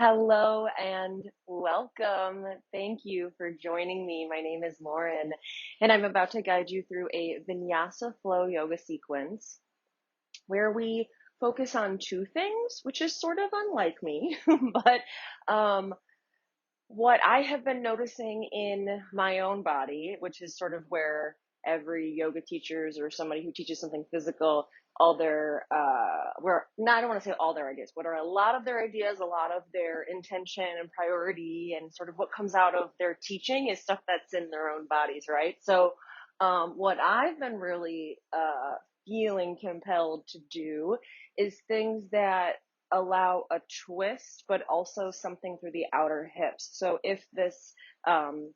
Hello and welcome. Thank you for joining me. My name is Lauren, and I'm about to guide you through a Vinyasa flow yoga sequence where we focus on two things, which is sort of unlike me, but um, what I have been noticing in my own body, which is sort of where every yoga teachers or somebody who teaches something physical, all their where no, I don't want to say all their ideas, what are a lot of their ideas, a lot of their intention and priority, and sort of what comes out of their teaching is stuff that's in their own bodies, right? So, what I've been really feeling compelled to do is things that allow a twist, but also something through the outer hips. So if this um,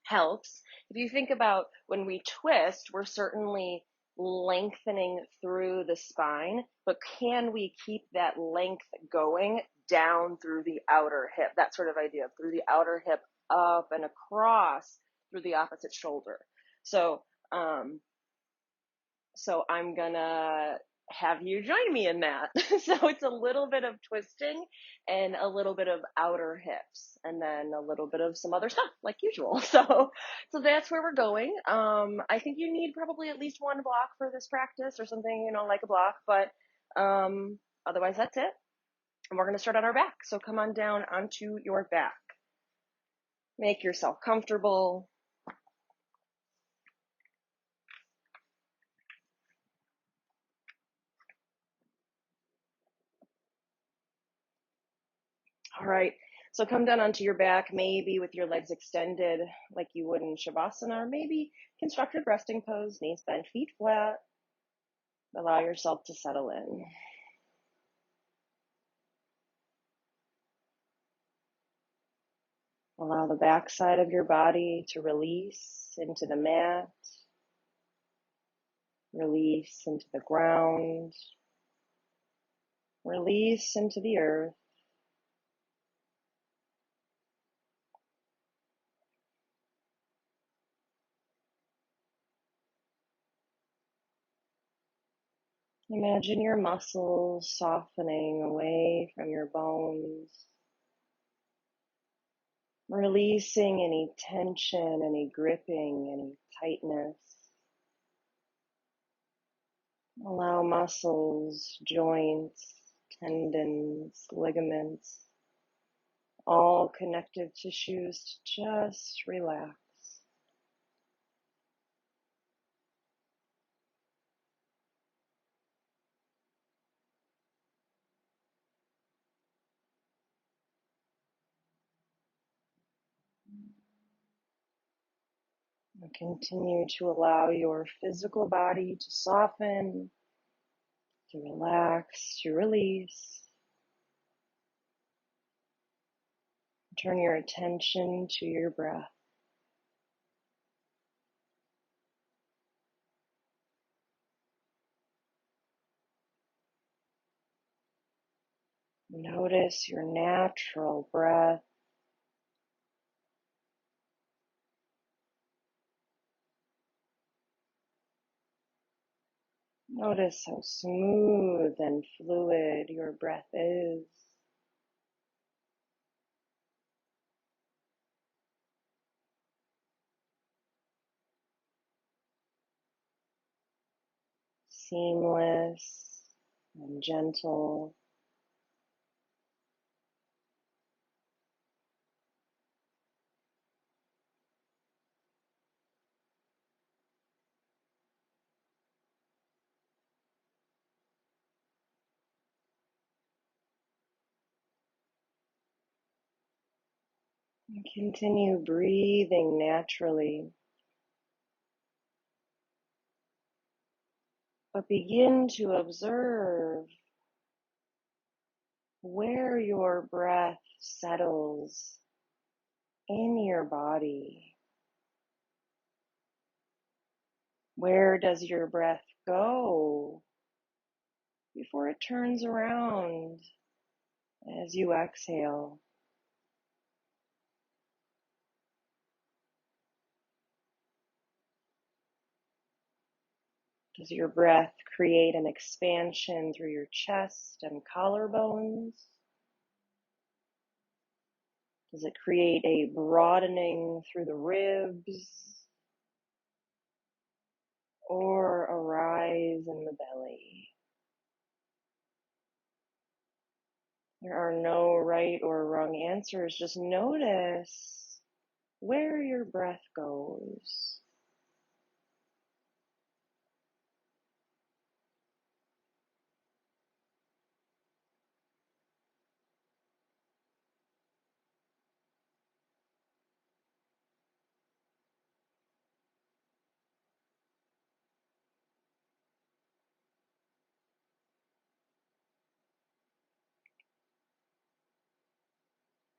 helps, if you think about when we twist, we're certainly lengthening through the spine, but can we keep that length going down through the outer hip? That sort of idea of through the outer hip, up and across through the opposite shoulder. So, um, so I'm gonna have you join me in that. So it's a little bit of twisting and a little bit of outer hips and then a little bit of some other stuff like usual. So that's where we're going. I think you need probably at least one block for this practice or something, like a block, but otherwise that's it. And we're gonna start on our back. So come on down onto your back. Make yourself comfortable. All right. So come down onto your back, maybe with your legs extended like you would in Shavasana, or maybe constructed resting pose, knees bent, feet flat. Allow yourself to settle in. Allow the back side of your body to release into the mat, release into the ground, release into the earth. Imagine your muscles softening away from your bones, releasing any tension, any gripping, any tightness. Allow muscles, joints, tendons, ligaments, all connective tissues to just relax. And continue to allow your physical body to soften, to relax, to release. Turn your attention to your breath. Notice your natural breath. Notice how smooth and fluid your breath is. Seamless and gentle. And continue breathing naturally, but begin to observe where your breath settles in your body. Where does your breath go before it turns around as you exhale? Does your breath create an expansion through your chest and collarbones? Does it create a broadening through the ribs or a rise in the belly? There are no right or wrong answers. Just notice where your breath goes.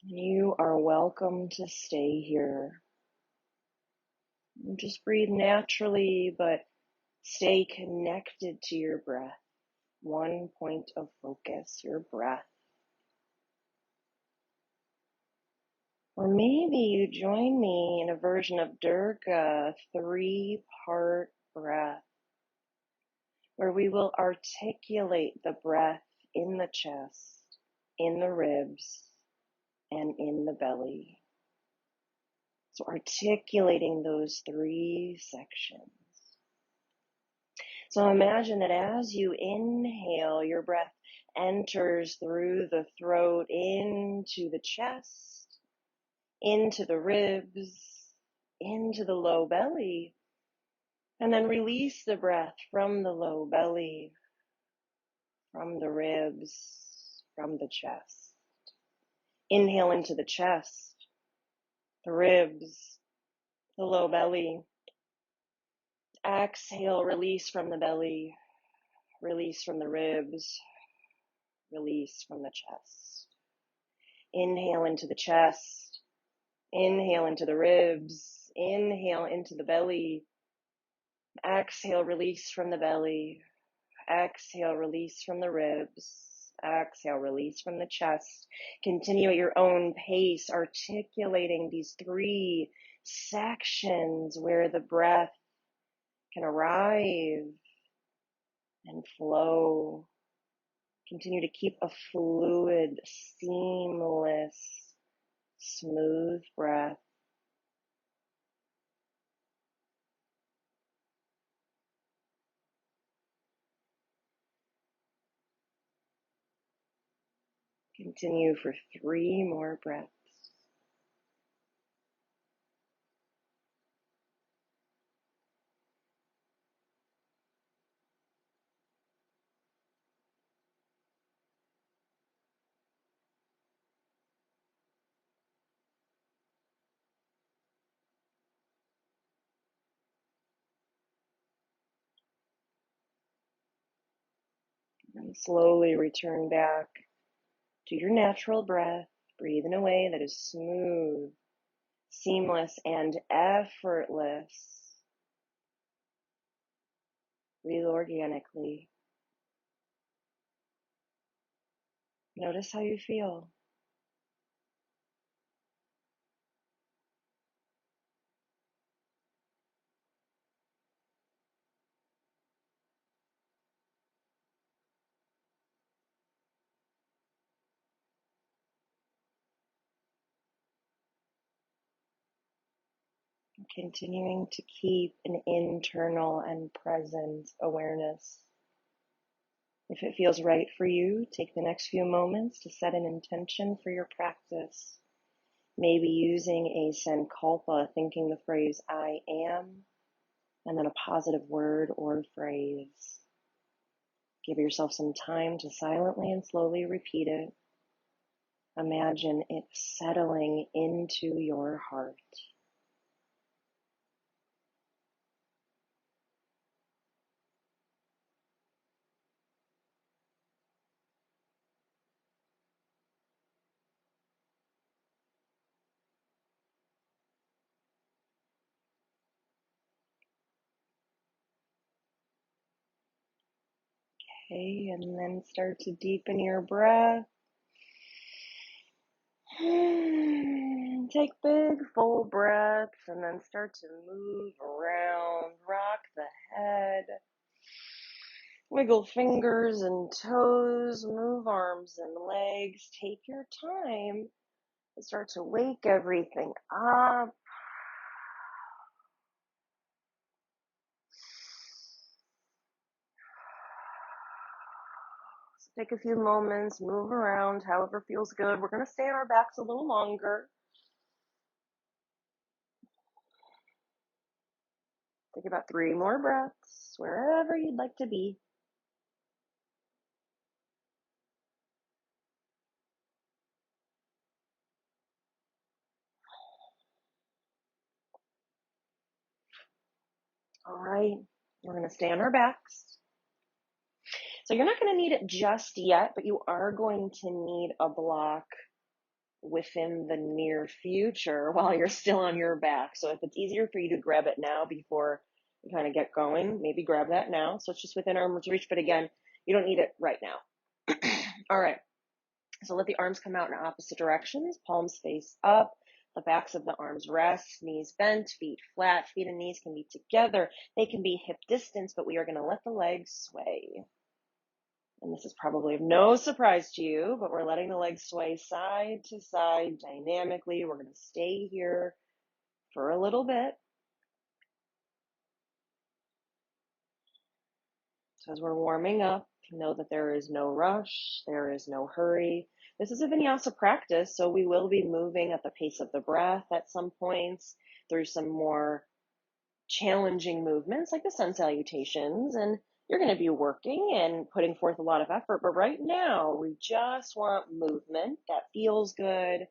You are welcome to stay here. Just breathe naturally, but stay connected to your breath. One point of focus, your breath. Or maybe you join me in a version of Durga, 3-part breath, where we will articulate the breath in the chest, in the ribs, and in the belly. So articulating those 3 sections. So imagine that as you inhale, your breath enters through the throat into the chest, into the ribs, into the low belly, and then release the breath from the low belly, from the ribs, from the chest. Inhale into the chest, the ribs, the low belly. Exhale, release from the belly, release from the ribs, release from the chest. Inhale into the chest, inhale into the ribs, inhale into the belly. Exhale, release from the belly. Exhale, release from the ribs. Exhale, release from the chest. Continue at your own pace, articulating these 3 sections where the breath can arrive and flow. Continue to keep a fluid, seamless, smooth breath. Continue for 3 more breaths. And slowly return back to your natural breath. Breathe in a way that is smooth, seamless, and effortless. Breathe organically. Notice how you feel. Continuing to keep an internal and present awareness. If it feels right for you, take the next few moments to set an intention for your practice. Maybe using a sankalpa, thinking the phrase I am, and then a positive word or phrase. Give yourself some time to silently and slowly repeat it. Imagine it settling into your heart. Okay, and then start to deepen your breath. Take big, full breaths and then start to move around, rock the head, wiggle fingers and toes, move arms and legs. Take your time Start to wake everything up. So take a few moments, move around, however feels good. We're going to stay on our backs a little longer. Take about 3 more breaths, wherever you'd like to be. All right, we're going to stay on our backs. So you're not going to need it just yet, but you are going to need a block within the near future while you're still on your back. So if it's easier for you to grab it now before you kind of get going, maybe grab that now. So it's just within arm's reach, but again, you don't need it right now. All right, so let the arms come out in opposite directions, palms face up, the backs of the arms rest, knees bent, feet flat, feet and knees can be together. They can be hip distance, but we are going to let the legs sway. And this is probably of no surprise to you, but we're letting the legs sway side to side dynamically. We're going to stay here for a little bit. So as we're warming up, know that there is no rush, there is no hurry. This is a vinyasa practice, so we will be moving at the pace of the breath at some points through some more challenging movements like the sun salutations, and you're going to be working and putting forth a lot of effort, but right now we just want movement that feels good,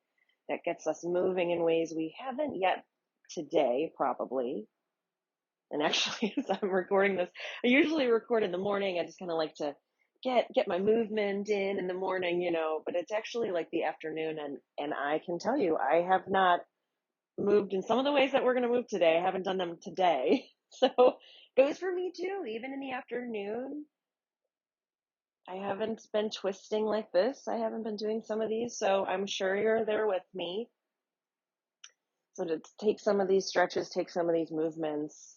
that gets us moving in ways we haven't yet today, probably. And actually, as I'm recording this, I usually record in the morning. I just kind of like to get my movement in the morning, but it's actually like the afternoon, and I can tell you, I have not moved in some of the ways that we're going to move today. I haven't done them today. So goes for me too. Even in the afternoon, I haven't been twisting like this. I haven't been doing some of these. So I'm sure you're there with me. So to take some of these stretches, take some of these movements,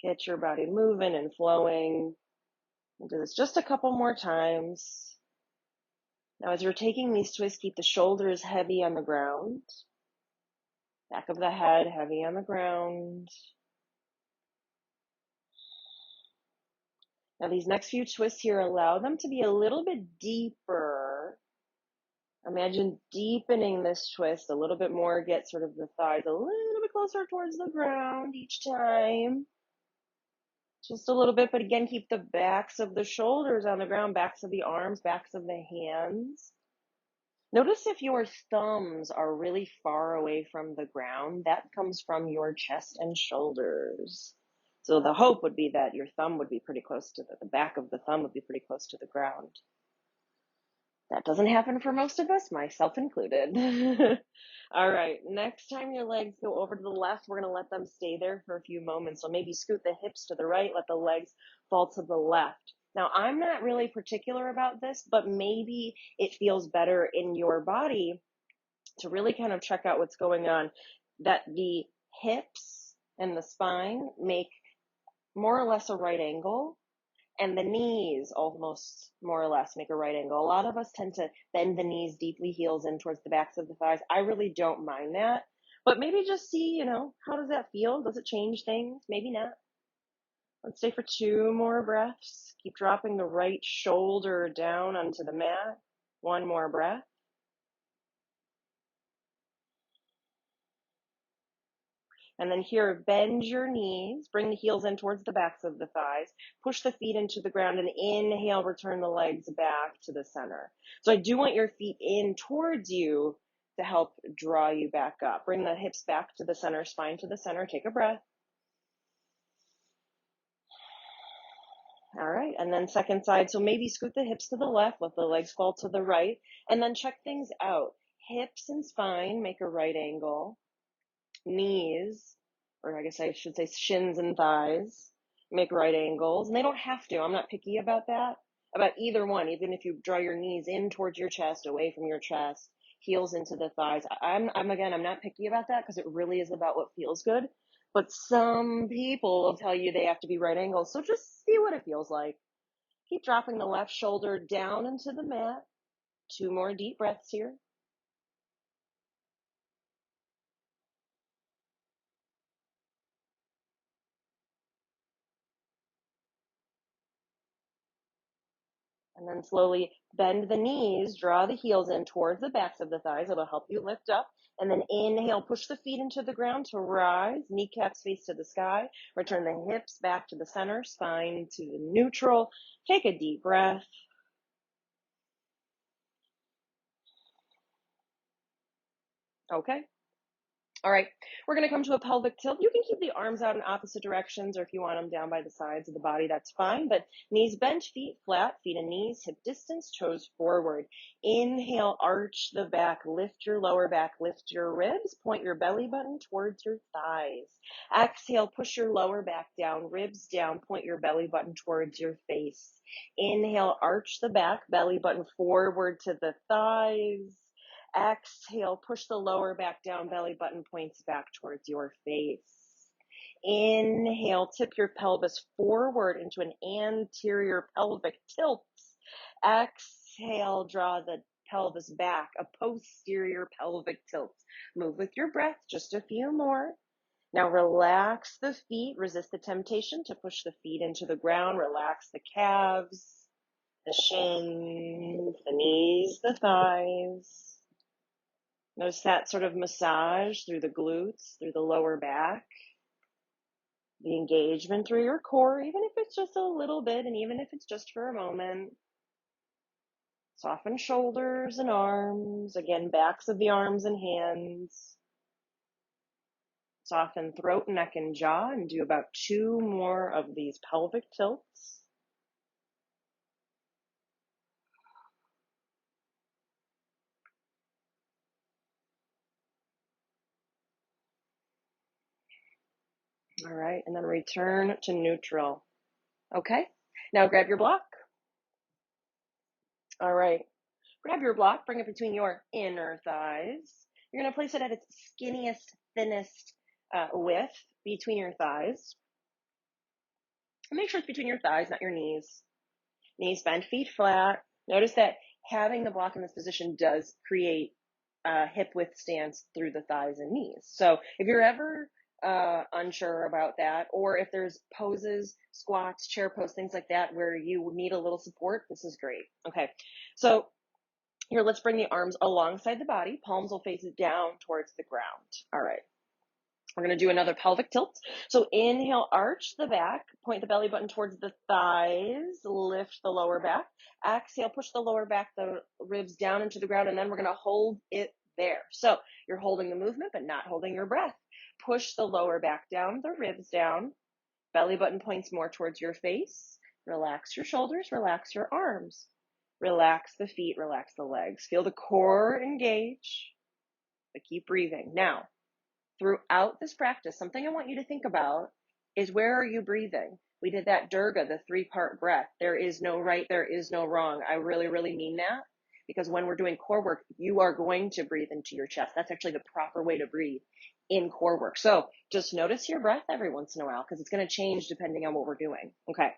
get your body moving and flowing. We'll do this just a couple more times. Now, as you're taking these twists, keep the shoulders heavy on the ground. Back of the head heavy on the ground. Now these next few twists here, allow them to be a little bit deeper. Imagine deepening this twist a little bit more, get sort of the thighs a little bit closer towards the ground each time. Just a little bit, but again, keep the backs of the shoulders on the ground, backs of the arms, backs of the hands. Notice if your thumbs are really far away from the ground, that comes from your chest and shoulders. So the hope would be that your thumb would be pretty close to the back of the thumb would be pretty close to the ground. That doesn't happen for most of us, myself included. All right, next time your legs go over to the left, we're going to let them stay there for a few moments. So maybe scoot the hips to the right, let the legs fall to the left. Now, I'm not really particular about this, but maybe it feels better in your body to really kind of check out what's going on, that the hips and the spine make more or less a right angle, and the knees almost more or less make a right angle. A lot of us tend to bend the knees deeply, heels in towards the backs of the thighs. I really don't mind that, but maybe just see, how does that feel? Does it change things? Maybe not. Let's stay for 2 more breaths. Keep dropping the right shoulder down onto the mat. 1 more breath. And then here, bend your knees, bring the heels in towards the backs of the thighs, push the feet into the ground, and inhale, return the legs back to the center. So I do want your feet in towards you to help draw you back up. Bring the hips back to the center, spine to the center. Take a breath. All right, and then second side. So maybe scoot the hips to the left, let the legs fall to the right, and then check things out. Hips and spine make a right angle. Knees, or I guess I should say shins and thighs, make right angles. And they don't have to. I'm not picky about that, about either one. Even if you draw your knees in towards your chest, away from your chest, heels into the thighs. I'm not picky about that because it really is about what feels good. But some people will tell you they have to be right angles. So just see what it feels like. Keep dropping the left shoulder down into the mat. 2 more deep breaths here. And then slowly bend the knees, draw the heels in towards the backs of the thighs. It'll help you lift up. And then inhale, push the feet into the ground to rise, kneecaps face to the sky. Return the hips back to the center, spine to the neutral. Take a deep breath. Okay. All right, we're going to come to a pelvic tilt. You can keep the arms out in opposite directions, or if you want them down by the sides of the body, that's fine. But knees bent, feet flat, feet and knees, hip distance, toes forward. Inhale, arch the back, lift your lower back, lift your ribs, point your belly button towards your thighs. Exhale, push your lower back down, ribs down, point your belly button towards your face. Inhale, arch the back, belly button forward to the thighs. Exhale, push the lower back down, belly button points back towards your face. Inhale, tip your pelvis forward into an anterior pelvic tilt. Exhale, draw the pelvis back, a posterior pelvic tilt. Move with your breath, just a few more. Now relax the feet, resist the temptation to push the feet into the ground. Relax the calves, the shins, the knees, the thighs. Notice that sort of massage through the glutes, through the lower back, the engagement through your core, even if it's just a little bit and even if it's just for a moment. Soften shoulders and arms, again, backs of the arms and hands. Soften throat, neck, and jaw, and do about 2 more of these pelvic tilts. All right, and then return to neutral. Okay, now grab your block. All right, grab your block, bring it between your inner thighs. You're going to place it at its skinniest, thinnest width between your thighs. Make sure it's between your thighs, not your knees. Knees bent, feet flat. Notice that having the block in this position does create hip width stance through the thighs and knees. So if you're ever unsure about that, or if there's poses, squats, chair pose, things like that, where you need a little support, this is great. Okay, so here, let's bring the arms alongside the body. Palms will face down towards the ground. All right. We're going to do another pelvic tilt. So inhale, arch the back, point the belly button towards the thighs, lift the lower back. Exhale, push the lower back, the ribs down into the ground, and then we're going to hold it there. So you're holding the movement, but not holding your breath. Push the lower back down, the ribs down. Belly button points more towards your face. Relax your shoulders, relax your arms. Relax the feet, relax the legs. Feel the core engage, but keep breathing. Now, throughout this practice, something I want you to think about is, where are you breathing? We did that Durga, the 3-part breath. There is no right, there is no wrong. I really, really mean that, because when we're doing core work, you are going to breathe into your chest. That's actually the proper way to breathe in core work. So just notice your breath every once in a while, because it's going to change depending on what we're doing. Okay.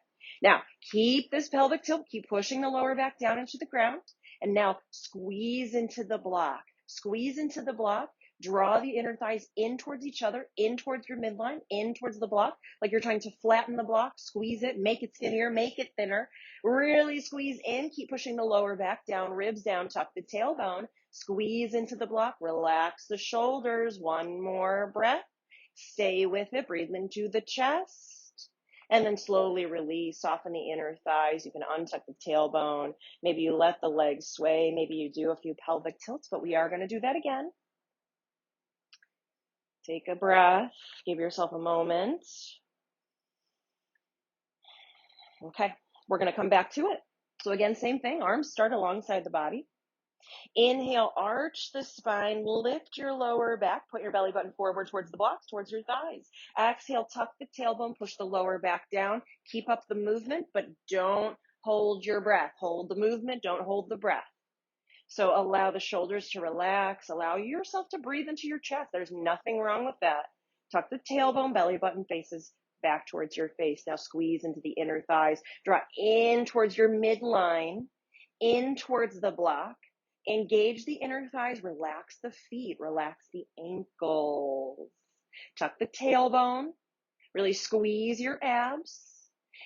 Now, keep this pelvic tilt, keep pushing the lower back down into the ground, and now squeeze into the block. Squeeze into the block. Draw the inner thighs in towards each other, in towards your midline, in towards the block, like you're trying to flatten the block. Squeeze it, make it skinnier, make it thinner. Really squeeze in, keep pushing the lower back down, ribs down, tuck the tailbone, squeeze into the block, relax the shoulders. 1 more breath. Stay with it, breathe into the chest. And then slowly release, soften the inner thighs. You can untuck the tailbone. Maybe you let the legs sway. Maybe you do a few pelvic tilts, but we are going to do that again. Take a breath, give yourself a moment. Okay, we're going to come back to it. So again, same thing, arms start alongside the body. Inhale, arch the spine, lift your lower back, put your belly button forward towards the blocks, towards your thighs. Exhale, tuck the tailbone, push the lower back down. Keep up the movement, but don't hold your breath. Hold the movement, don't hold the breath. So allow the shoulders to relax. Allow yourself to breathe into your chest. There's nothing wrong with that. Tuck the tailbone, belly button faces back towards your face. Now squeeze into the inner thighs. Draw in towards your midline, in towards the block. Engage the inner thighs. Relax the feet. Relax the ankles. Tuck the tailbone. Really squeeze your abs.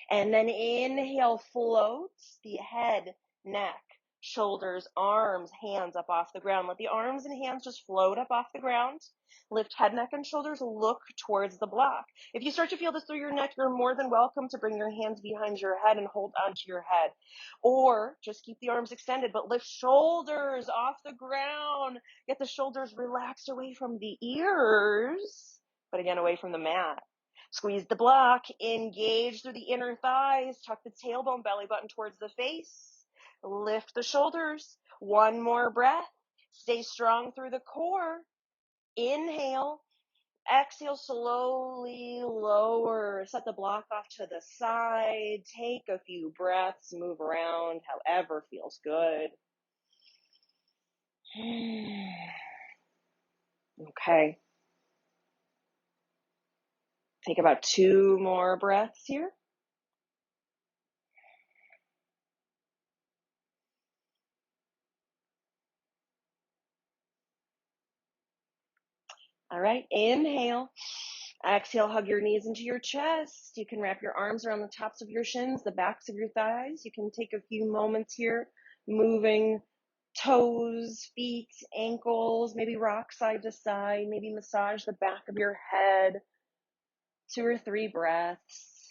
And then inhale, float the head neck, shoulders, arms, hands up off the ground. Let the arms and hands just float up off the ground. Lift head, neck, and shoulders. Look towards the block. If you start to feel this through your neck, you're more than welcome to bring your hands behind your head and hold onto your head. Or just keep the arms extended, but lift shoulders off the ground. Get the shoulders relaxed away from the ears, but again, away from the mat. Squeeze the block, engage through the inner thighs, tuck the tailbone, belly button towards the face. Lift the shoulders. One more breath. Stay strong through the core. Inhale. Exhale, slowly lower. Set the block off to the side. Take a few breaths. Move around however feels good. Okay. Take about 2 more breaths here. All right, inhale. Exhale, hug your knees into your chest. You can wrap your arms around the tops of your shins, the backs of your thighs. You can take a few moments here, moving toes, feet, ankles, maybe rock side to side, maybe massage the back of your head. 2 or 3 breaths.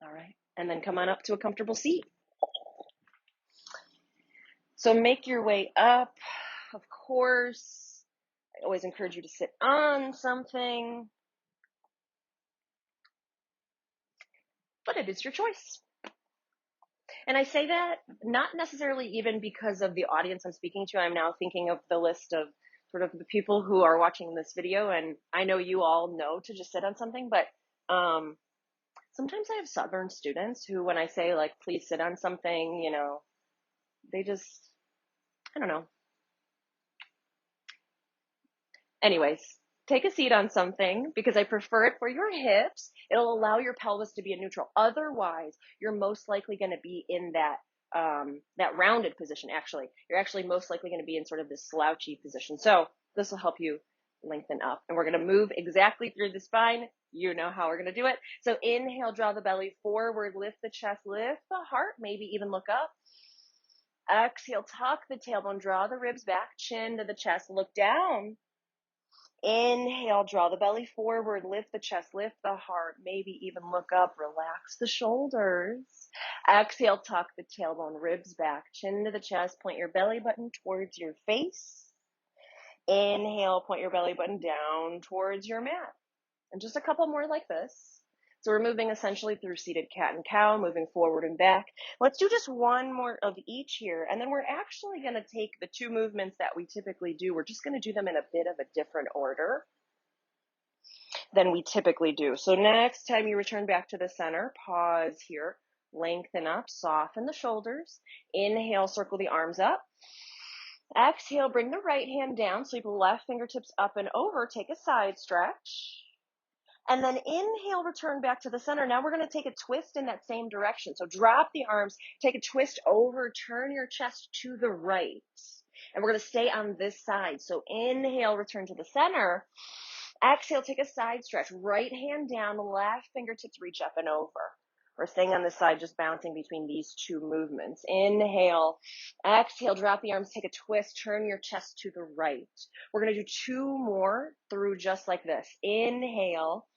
All right, and then come on up to a comfortable seat. So make your way up. Of course, I always encourage you to sit on something, but it is your choice. And I say that not necessarily even because of the audience I'm speaking to. I'm now thinking of the list of sort of the people who are watching this video, and I know you all know to just sit on something, but sometimes I have Southern students who, when I say, like, please sit on something, you know, they just, I don't know. Anyways, take a seat on something because I prefer it for your hips. It'll allow your pelvis to be in neutral. Otherwise, you're most likely going to be in that rounded position. Actually, you're actually most likely going to be in sort of this slouchy position. So this will help you lengthen up, and we're going to move exactly through the spine. You know how we're going to do it. So inhale, draw the belly forward, lift the chest, lift the heart, maybe even look up. Exhale, tuck the tailbone, draw the ribs back, chin to the chest, look down. Inhale, draw the belly forward, lift the chest, lift the heart, maybe even look up, relax the shoulders. Exhale, tuck the tailbone, ribs back, chin to the chest, point your belly button towards your face. Inhale, point your belly button down towards your mat. And just a couple more like this. So we're moving essentially through seated cat and cow, moving forward and back. Let's do just one more of each here. And then we're actually going to take the 2 movements that we typically do. We're just going to do them in a bit of a different order than we typically do. So next time you return back to the center, pause here, lengthen up, soften the shoulders. Inhale, circle the arms up. Exhale, bring the right hand down, sweep the left fingertips up and over, take a side stretch. And then inhale, return back to the center. Now we're going to take a twist in that same direction. So drop the arms, take a twist over, turn your chest to the right. And we're going to stay on this side. So inhale, return to the center. Exhale, take a side stretch. Right hand down, left fingertips reach up and over. We're staying on this side, just bouncing between these 2 movements. Inhale, exhale, drop the arms, take a twist, turn your chest to the right. We're going to do 2 more through just like this. Inhale,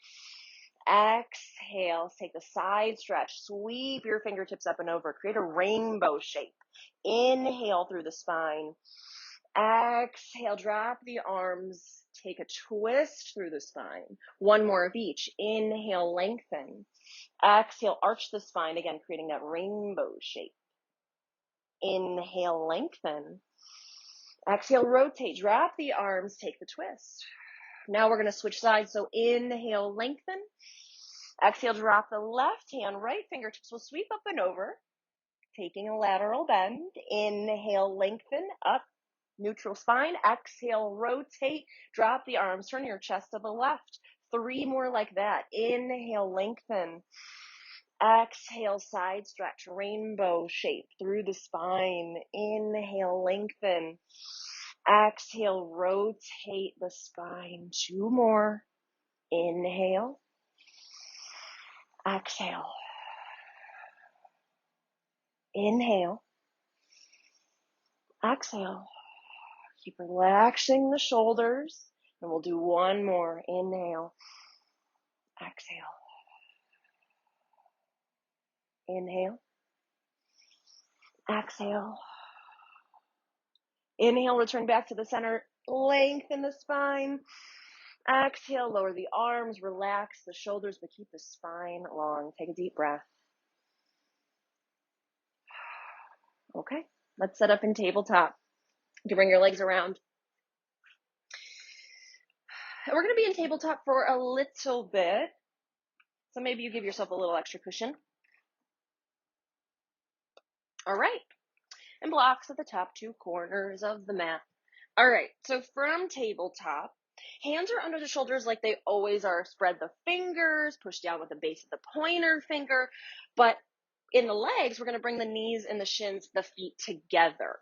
exhale, take the side stretch, sweep your fingertips up and over, create a rainbow shape. Inhale through the spine. Exhale, drop the arms, take a twist through the spine. 1 more of each. Inhale, lengthen. Exhale, arch the spine, again, creating that rainbow shape. Inhale, lengthen. Exhale, rotate, drop the arms, take the twist. Now we're going to switch sides. So inhale, lengthen. Exhale, drop the left hand, right fingertips will sweep up and over, taking a lateral bend. Inhale, lengthen, up, neutral spine. Exhale, rotate, drop the arms, turn your chest to the left. 3 more like that. Inhale, lengthen. Exhale, side stretch, rainbow shape through the spine. Inhale, lengthen. Exhale, rotate the spine. 2 more. Inhale. Exhale. Inhale. Exhale. Keep relaxing the shoulders, and we'll do one more. Inhale. Exhale. Inhale. Exhale. Inhale, return back to the center. Lengthen the spine. Exhale, lower the arms, relax the shoulders, but keep the spine long. Take a deep breath. Okay, let's set up in tabletop. You can bring your legs around. And we're going to be in tabletop for a little bit. So maybe you give yourself a little extra cushion. All right. And blocks at the top two corners of the mat. All right, so from tabletop, hands are under the shoulders like they always are. Spread the fingers, push down with the base of the pointer finger. But in the legs, we're going to bring the knees and the shins, the feet together.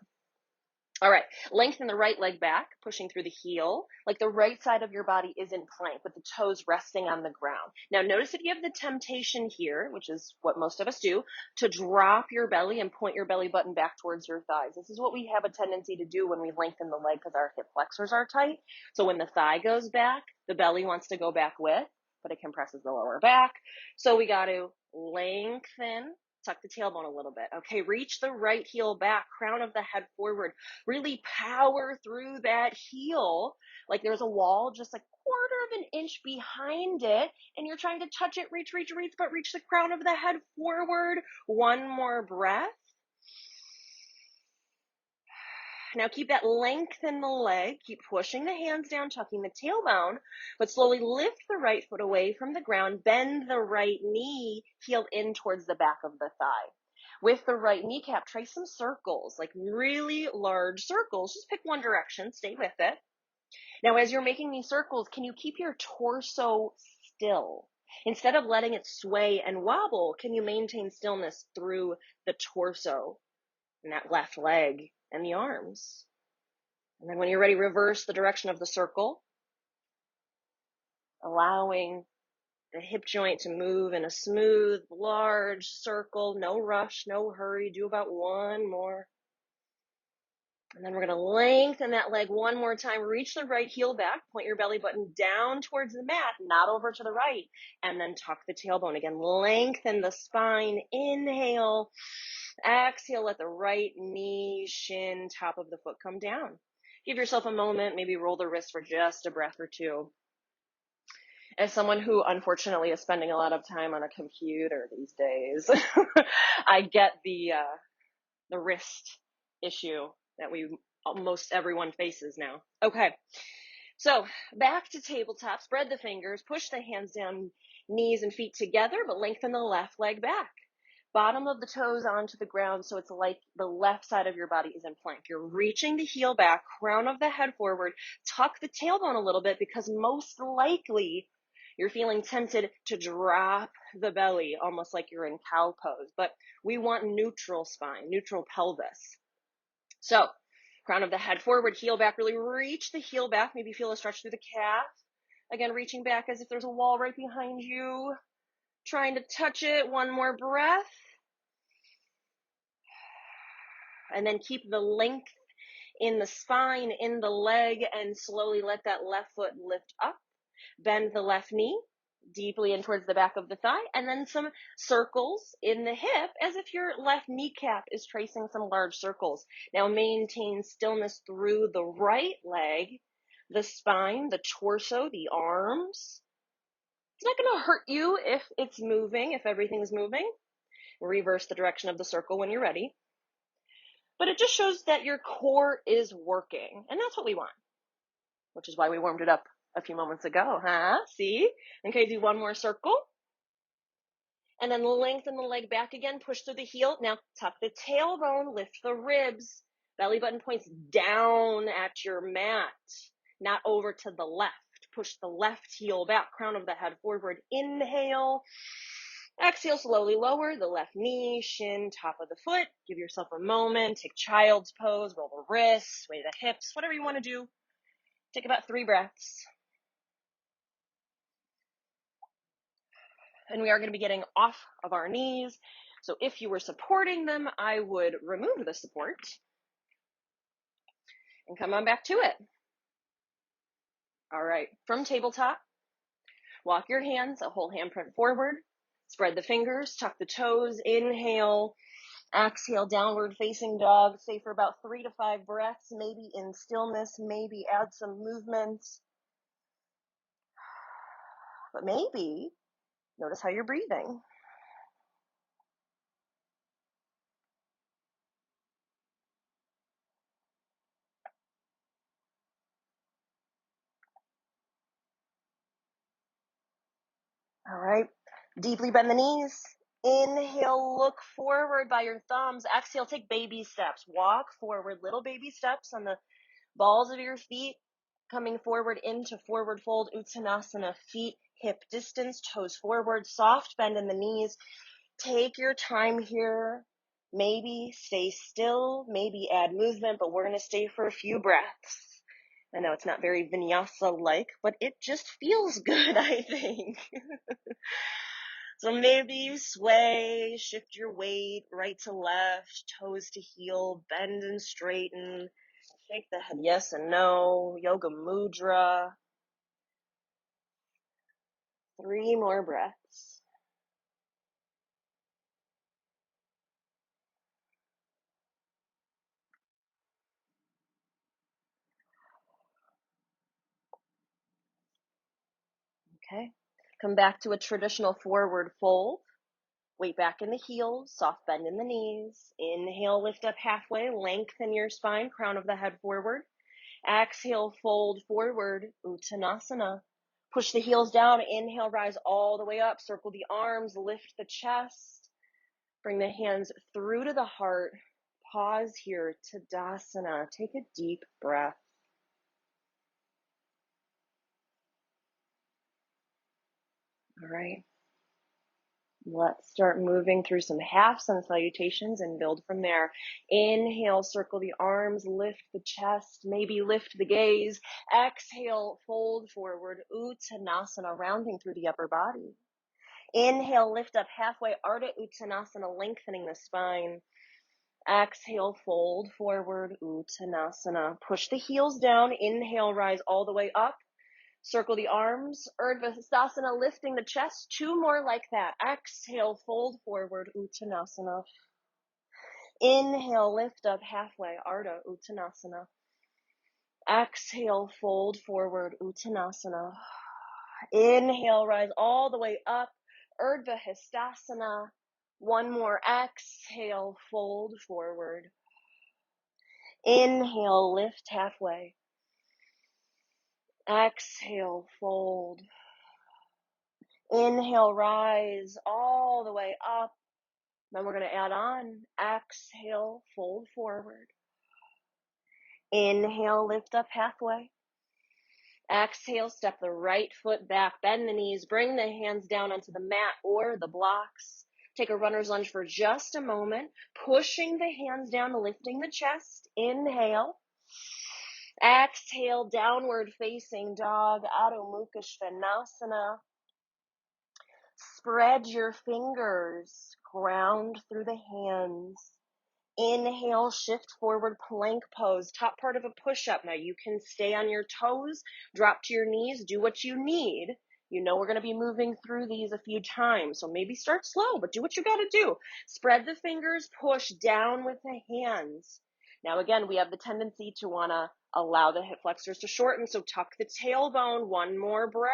All right, lengthen the right leg back, pushing through the heel, like the right side of your body is in plank with the toes resting on the ground. Now notice if you have the temptation here, which is what most of us do, to drop your belly and point your belly button back towards your thighs. This is what we have a tendency to do when we lengthen the leg because our hip flexors are tight. So when the thigh goes back, the belly wants to go back with, but it compresses the lower back. So we got to lengthen. Tuck the tailbone a little bit. Okay, reach the right heel back, crown of the head forward. Really power through that heel like there's a wall just a quarter of an inch behind it, and you're trying to touch it, reach, but reach the crown of the head forward. One more breath. Now keep that length in the leg. Keep pushing the hands down, tucking the tailbone, but slowly lift the right foot away from the ground. Bend the right knee, heel in towards the back of the thigh. With the right kneecap, trace some circles, like really large circles. Just pick one direction, stay with it. Now, as you're making these circles, can you keep your torso still? Instead of letting it sway and wobble, can you maintain stillness through the torso and that left leg and the arms? And then when you're ready, reverse the direction of the circle, allowing the hip joint to move in a smooth, large circle. No rush, no hurry. Do about one more. And then we're going to lengthen that leg one more time. Reach the right heel back. Point your belly button down towards the mat, not over to the right. And then tuck the tailbone again. Lengthen the spine. Inhale. Exhale. Let the right knee, shin, top of the foot come down. Give yourself a moment. Maybe roll the wrist for just a breath or two. As someone who unfortunately is spending a lot of time on a computer these days, I get the wrist issue that almost everyone faces now. Okay, so back to tabletop. Spread the fingers, push the hands down, knees and feet together, but lengthen the left leg back. Bottom of the toes onto the ground, so it's like the left side of your body is in plank. You're reaching the heel back, crown of the head forward, tuck the tailbone a little bit because most likely you're feeling tempted to drop the belly, almost like you're in cow pose. But we want neutral spine, neutral pelvis. So, crown of the head forward, heel back, really reach the heel back. Maybe feel a stretch through the calf. Again, reaching back as if there's a wall right behind you. Trying to touch it. One more breath. And then keep the length in the spine, in the leg, and slowly let that left foot lift up. Bend the left knee deeply in towards the back of the thigh, and then some circles in the hip as if your left kneecap is tracing some large circles. Now maintain stillness through the right leg, the spine, the torso, the arms. It's not going to hurt you if it's moving, if everything's moving. Reverse the direction of the circle when you're ready. But it just shows that your core is working, and that's what we want, which is why we warmed it up a few moments ago, huh? See? Okay, do one more circle. And then lengthen the leg back again, push through the heel. Now tuck the tailbone, lift the ribs. Belly button points down at your mat, not over to the left. Push the left heel back, crown of the head forward. Inhale. Exhale, slowly lower the left knee, shin, top of the foot. Give yourself a moment. Take child's pose, roll the wrists, sway the hips, whatever you want to do. Take about 3 breaths. And we are going to be getting off of our knees. So if you were supporting them, I would remove the support and come on back to it. All right, from tabletop, walk your hands a whole handprint forward. Spread the fingers, tuck the toes, inhale, exhale, downward facing dog. Stay for about 3 to 5 breaths, maybe in stillness, maybe add some movement. But maybe notice how you're breathing. All right, deeply bend the knees. Inhale, look forward by your thumbs. Exhale, take baby steps. Walk forward, little baby steps on the balls of your feet, coming forward into forward fold, Uttanasana, feet hip distance, toes forward, soft bend in the knees. Take your time here. Maybe stay still, maybe add movement, but we're going to stay for a few breaths. I know it's not very Vinyasa-like, but it just feels good, I think. So maybe you sway, shift your weight right to left, toes to heel, bend and straighten. Shake the head yes and no, yoga mudra. 3 more breaths. Okay, come back to a traditional forward fold. Weight back in the heels, soft bend in the knees. Inhale, lift up halfway, lengthen your spine, crown of the head forward. Exhale, fold forward, Uttanasana. Push the heels down, inhale, rise all the way up, circle the arms, lift the chest. Bring the hands through to the heart. Pause here, Tadasana. Take a deep breath. All right. Let's start moving through some half sun salutations and build from there. Inhale, circle the arms, lift the chest, maybe lift the gaze. Exhale, fold forward, Uttanasana, rounding through the upper body. Inhale, lift up halfway, Ardha Uttanasana, lengthening the spine. Exhale, fold forward, Uttanasana. Push the heels down, inhale, rise all the way up. Circle the arms, Urdhva Hastasana, lifting the chest. 2 more like that. Exhale, fold forward, Uttanasana. Inhale, lift up halfway, Ardha Uttanasana. Exhale, fold forward, Uttanasana. Inhale, rise all the way up, Urdhva Hastasana. 1 more. Exhale, fold forward. Inhale, lift halfway. Exhale, fold. Inhale, rise all the way up. Then we're going to add on. Exhale, fold forward. Inhale, lift up halfway. Exhale, step the right foot back, bend the knees, bring the hands down onto the mat or the blocks. Take a runner's lunge for just a moment, pushing the hands down, lifting the chest. Inhale. Exhale, downward facing dog, Adho Mukha Svanasana. Spread your fingers, ground through the hands. Inhale, shift forward, plank pose, top part of a push-up. Now you can stay on your toes, drop to your knees, do what you need. You know we're going to be moving through these a few times, so maybe start slow, but do what you got to do. Spread the fingers, push down with the hands. Now again, we have the tendency to want to allow the hip flexors to shorten, so tuck the tailbone. 1 more breath.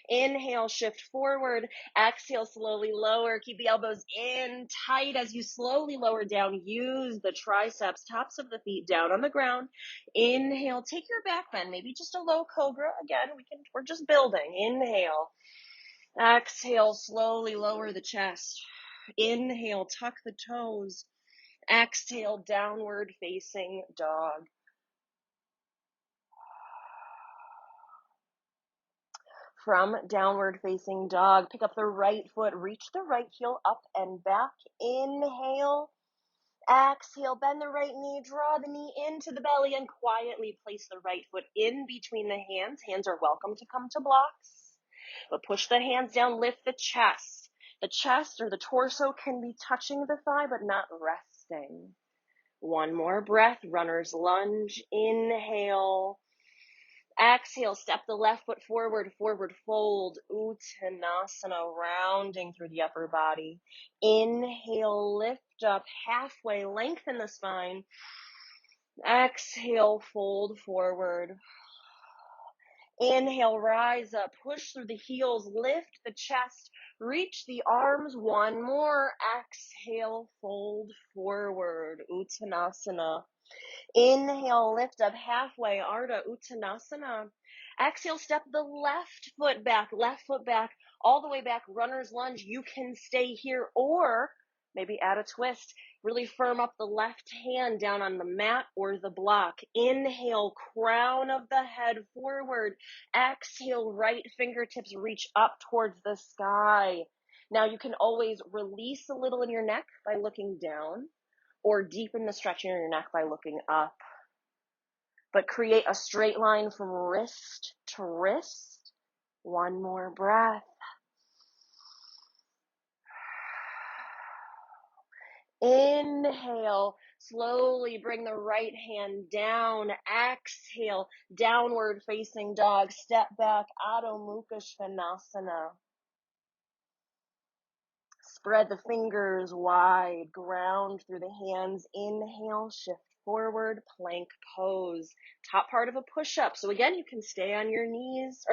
Inhale, shift forward. Exhale, slowly lower. Keep the elbows in tight as you slowly lower down. Use the triceps, tops of the feet down on the ground. Inhale, take your back bend, maybe just a low cobra. Again, we're just building. Inhale. Exhale, slowly lower the chest. Inhale, tuck the toes. Exhale, downward facing dog. From downward facing dog, pick up the right foot, reach the right heel up and back. Inhale. Exhale, bend the right knee, draw the knee into the belly, and quietly place the right foot in between the hands. Hands are welcome to come to blocks, but push the hands down, lift the chest. The chest or the torso can be touching the thigh, but not resting. One more breath, runner's lunge. Inhale. Exhale, step the left foot forward, forward fold, Uttanasana, rounding through the upper body. Inhale, lift up halfway, lengthen the spine. Exhale, fold forward. Inhale, rise up, push through the heels, lift the chest, reach the arms. One more. Exhale, fold forward, Uttanasana. Inhale, lift up halfway, Ardha Uttanasana. Exhale, step the left foot back, all the way back, runner's lunge. You can stay here or maybe add a twist. Really firm up the left hand down on the mat or the block. Inhale, crown of the head forward. Exhale, right fingertips reach up towards the sky. Now you can always release a little in your neck by looking down, or deepen the stretching in your neck by looking up. But create a straight line from wrist to wrist. One more breath. Inhale, slowly bring the right hand down. Exhale, downward facing dog. Step back, Adho Mukha Svanasana. Spread the fingers wide, ground through the hands. Inhale, shift forward, plank pose. Top part of a push-up. So again, you can stay on your knees,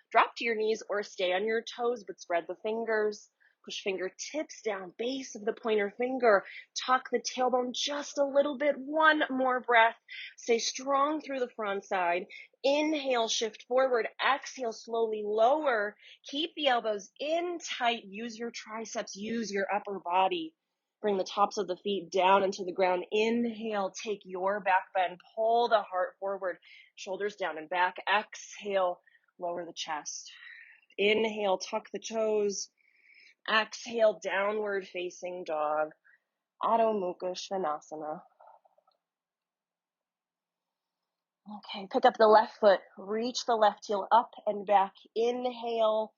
drop to your knees or stay on your toes, but spread the fingers. Push fingertips down, base of the pointer finger. Tuck the tailbone just a little bit. One more breath. Stay strong through the front side. Inhale, shift forward. Exhale, slowly lower. Keep the elbows in tight. Use your triceps. Use your upper body. Bring the tops of the feet down into the ground. Inhale, take your back bend. Pull the heart forward. Shoulders down and back. Exhale, lower the chest. Inhale, tuck the toes. Exhale, downward facing dog. Adho Mukha Svanasana. Okay, pick up the left foot. Reach the left heel up and back. Inhale.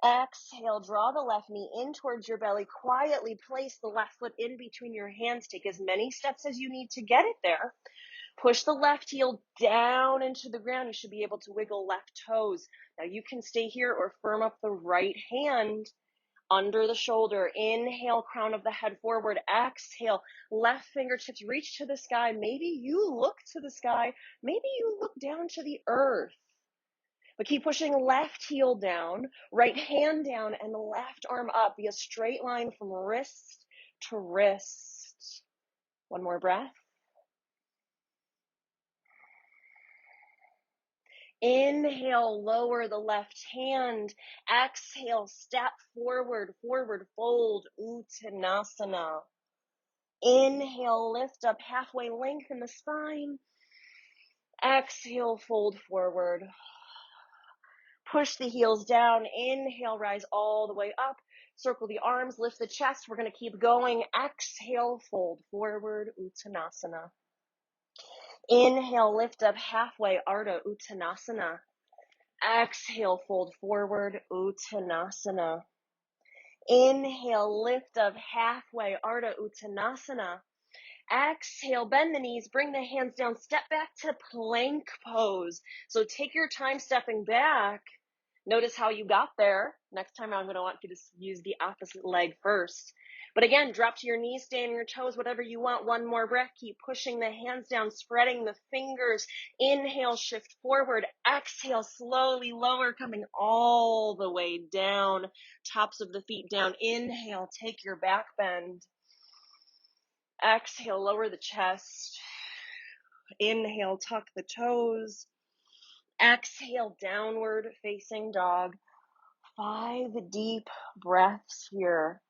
Exhale, draw the left knee in towards your belly. Quietly place the left foot in between your hands. Take as many steps as you need to get it there. Push the left heel down into the ground. You should be able to wiggle left toes. Now you can stay here or firm up the right hand under the shoulder. Inhale, crown of the head forward. Exhale, left fingertips reach to the sky. Maybe you look to the sky. Maybe you look down to the earth. But keep pushing left heel down, right hand down, and the left arm up. Be a straight line from wrist to wrist. One more breath. Inhale, lower the left hand. Exhale, step forward, forward fold, Uttanasana. Inhale, lift up halfway, lengthen the spine. Exhale, fold forward. Push the heels down. Inhale, rise all the way up. Circle the arms, lift the chest. We're going to keep going. Exhale, fold forward, Uttanasana. Inhale, lift up halfway, Ardha Uttanasana. Exhale, fold forward, Uttanasana. Inhale, lift up halfway, Ardha Uttanasana. Exhale, bend the knees, bring the hands down, step back to plank pose. So take your time stepping back. Notice how you got there. Next time I'm going to want you to use the opposite leg first. But again, drop to your knees, stay on your toes, whatever you want. One more breath. Keep pushing the hands down, spreading the fingers. Inhale, shift forward. Exhale, slowly lower, coming all the way down. Tops of the feet down. Inhale, take your back bend. Exhale, lower the chest. Inhale, tuck the toes. Exhale, downward facing dog. 5 deep breaths here.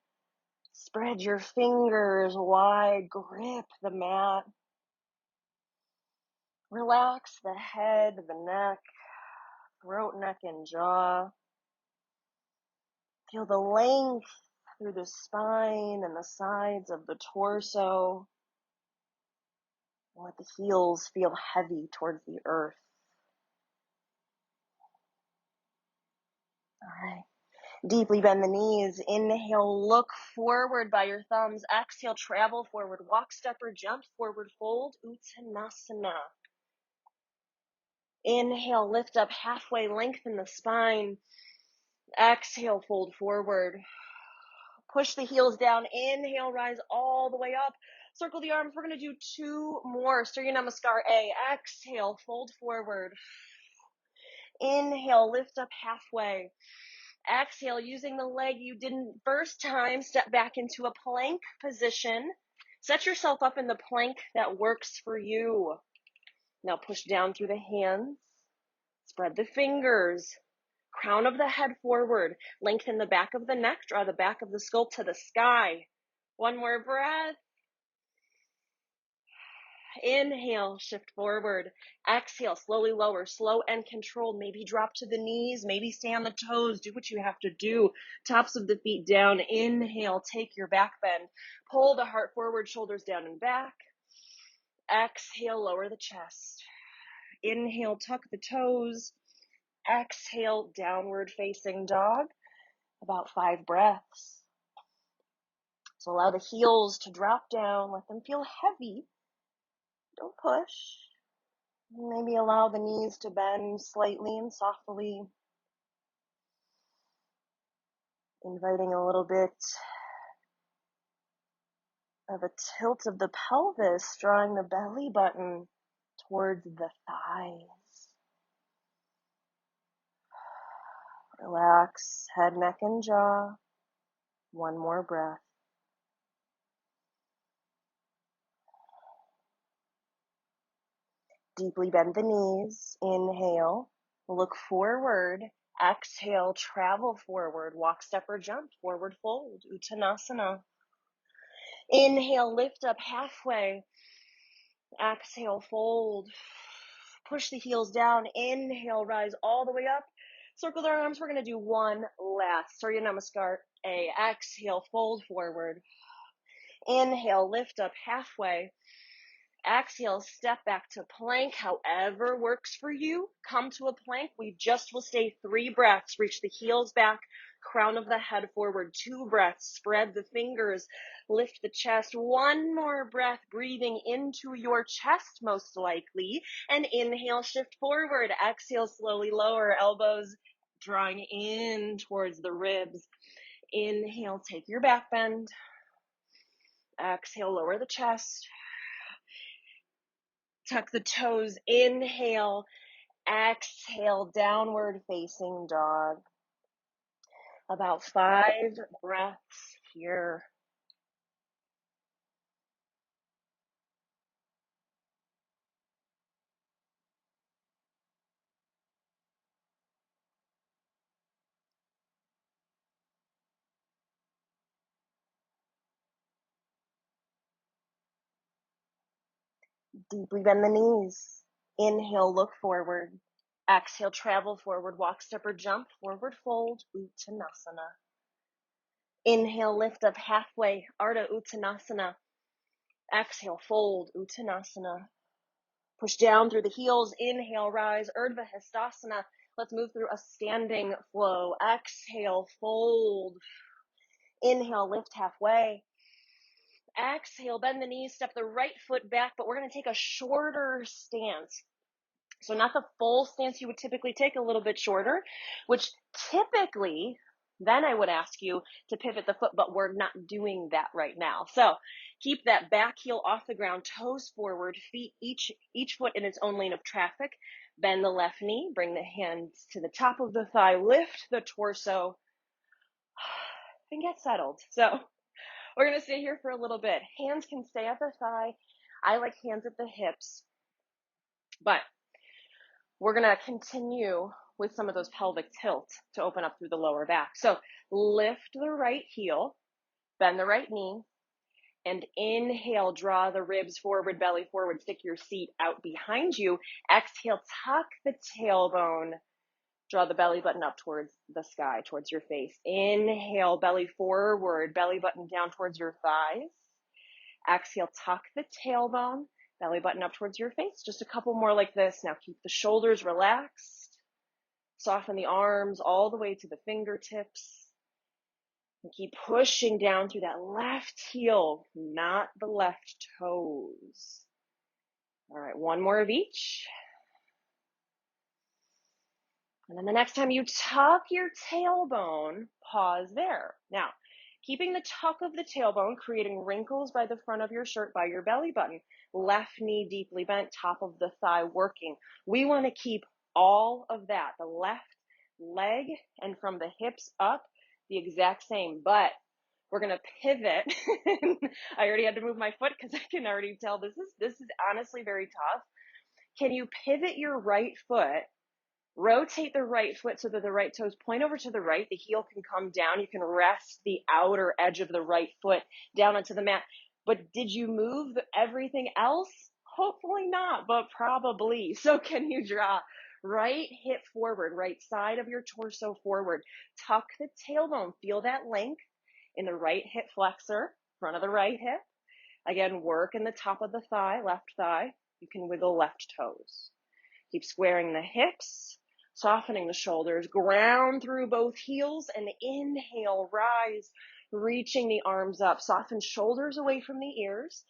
Spread your fingers wide, grip the mat. Relax the head, the neck, throat, neck, and jaw. Feel the length through the spine and the sides of the torso. Let the heels feel heavy towards the earth. All right. Deeply bend the knees. Inhale, look forward by your thumbs. Exhale, travel forward. Walk, step, or jump. Forward fold, Uttanasana. Inhale, lift up halfway, lengthen the spine. Exhale, fold forward. Push the heels down. Inhale, rise all the way up. Circle the arms. We're going to do 2 more. Surya Namaskar A. Exhale, fold forward. Inhale, lift up halfway. Exhale, using the leg you didn't first time, step back into a plank position. Set yourself up in the plank that works for you. Now push down through the hands. Spread the fingers. Crown of the head forward. Lengthen the back of the neck. Draw the back of the skull to the sky. 1 more breath. Inhale, shift forward. Exhale, slowly lower, slow and controlled. Maybe drop to the knees, maybe stay on the toes. Do what you have to do. Tops of the feet down. Inhale, take your back bend. Pull the heart forward, shoulders down and back. Exhale, lower the chest. Inhale, tuck the toes. Exhale, downward facing dog. About 5 breaths. So allow the heels to drop down. Let them feel heavy. Don't push. Maybe allow the knees to bend slightly and softly. Inviting a little bit of a tilt of the pelvis, drawing the belly button towards the thighs. Relax head, neck, and jaw. 1 more breath. Deeply bend the knees. Inhale. Look forward. Exhale. Travel forward. Walk, step, or jump. Forward fold. Uttanasana. Inhale. Lift up halfway. Exhale. Fold. Push the heels down. Inhale. Rise all the way up. Circle the arms. We're going to do 1 last. Surya Namaskar A. Exhale. Fold forward. Inhale. Lift up halfway. Exhale, step back to plank, however works for you. Come to a plank. We just will stay 3 breaths. Reach the heels back, crown of the head forward. 2 breaths. Spread the fingers. Lift the chest. 1 more breath, breathing into your chest most likely. And inhale, shift forward. Exhale, slowly lower. Elbows drawing in towards the ribs. Inhale, take your back bend. Exhale, lower the chest. Tuck the toes, inhale, exhale, downward facing dog. About 5 breaths here. Deeply bend the knees. Inhale, look forward. Exhale, travel forward, walk, step, or jump, forward fold, Uttanasana. Inhale, lift up halfway, Ardha Uttanasana. Exhale, fold, Uttanasana. Push down through the heels. Inhale, rise, Urdhva Hastasana. Let's move through a standing flow. Exhale, fold. Inhale, lift halfway. Exhale, bend the knees, step the right foot back, but we're going to take a shorter stance. So not the full stance you would typically take, a little bit shorter, which typically, then I would ask you to pivot the foot, but we're not doing that right now. So keep that back heel off the ground, toes forward, feet, each foot in its own lane of traffic. Bend the left knee, bring the hands to the top of the thigh, lift the torso, and get settled. So we're going to stay here for a little bit. Hands can stay at the thigh. I like hands at the hips, but we're going to continue with some of those pelvic tilts to open up through the lower back. So lift the right heel, bend the right knee, and inhale, draw the ribs forward, belly forward, stick your seat out behind you. Exhale, tuck the tailbone, draw the belly button up towards the sky, towards your face. Inhale, belly forward, belly button down towards your thighs. Exhale, tuck the tailbone, Belly button up towards your face. Just a couple more like this. Now keep the shoulders relaxed. Soften the arms all the way to the fingertips. And keep pushing down through that left heel, not the left toes. All right, one more of each. And then the next time you tuck your tailbone, pause there. Now, keeping the tuck of the tailbone, creating wrinkles by the front of your shirt, by your belly button. Left knee deeply bent, top of the thigh working. We want to keep all of that, the left leg and from the hips up, the exact same, but we're going to pivot. I already had to move my foot because I can already tell this is honestly very tough. Can you pivot your right foot? Rotate the right foot so that the right toes point over to the right. The heel can come down. You can rest the outer edge of the right foot down onto the mat. But did you move everything else? Hopefully not, but probably. So can you draw right hip forward, right side of your torso forward. Tuck the tailbone. Feel that length in the right hip flexor, front of the right hip. Again, work in the top of the thigh, left thigh. You can wiggle left toes. Keep squaring the hips, softening the shoulders, ground through both heels, and inhale, rise, reaching the arms up. Soften shoulders away from the ears.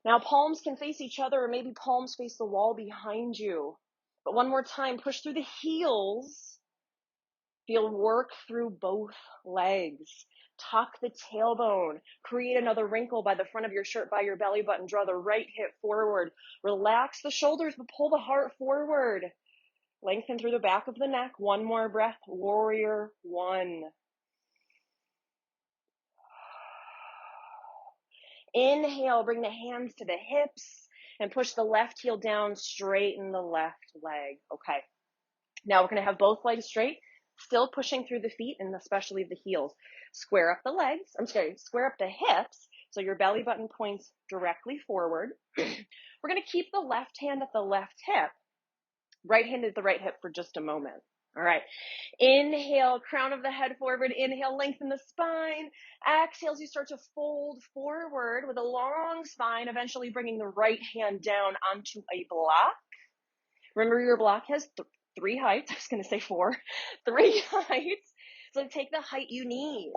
Now palms can face each other, or maybe palms face the wall behind you. But one more time, push through the heels. Feel work through both legs. Tuck the tailbone. Create another wrinkle by the front of your shirt, by your belly button. Draw the right hip forward. Relax the shoulders, but pull the heart forward. Lengthen through the back of the neck. One more breath. Warrior one. Inhale, bring the hands to the hips and push the left heel down, straighten the left leg. Okay. Now we're going to have both legs straight, still pushing through the feet and especially the heels. Square up the legs. Square up the hips so your belly button points directly forward. We're going to keep the left hand at the left hip, right hand at the right hip for just a moment. All right. Inhale, crown of the head forward. Inhale, lengthen the spine. Exhale as you start to fold forward with a long spine, eventually bringing the right hand down onto a block. Remember, your block has three heights. I was going to say four. Three heights. So take the height you need.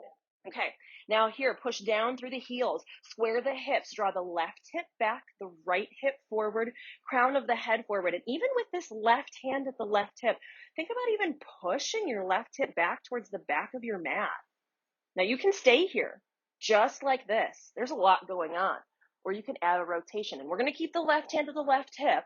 Okay. Now here, push down through the heels. Square the hips. Draw the left hip back, the right hip forward, crown of the head forward. And even with this left hand at the left hip, think about even pushing your left hip back towards the back of your mat. Now you can stay here just like this. There's a lot going on. Or you can add a rotation. And we're going to keep the left hand to the left hip.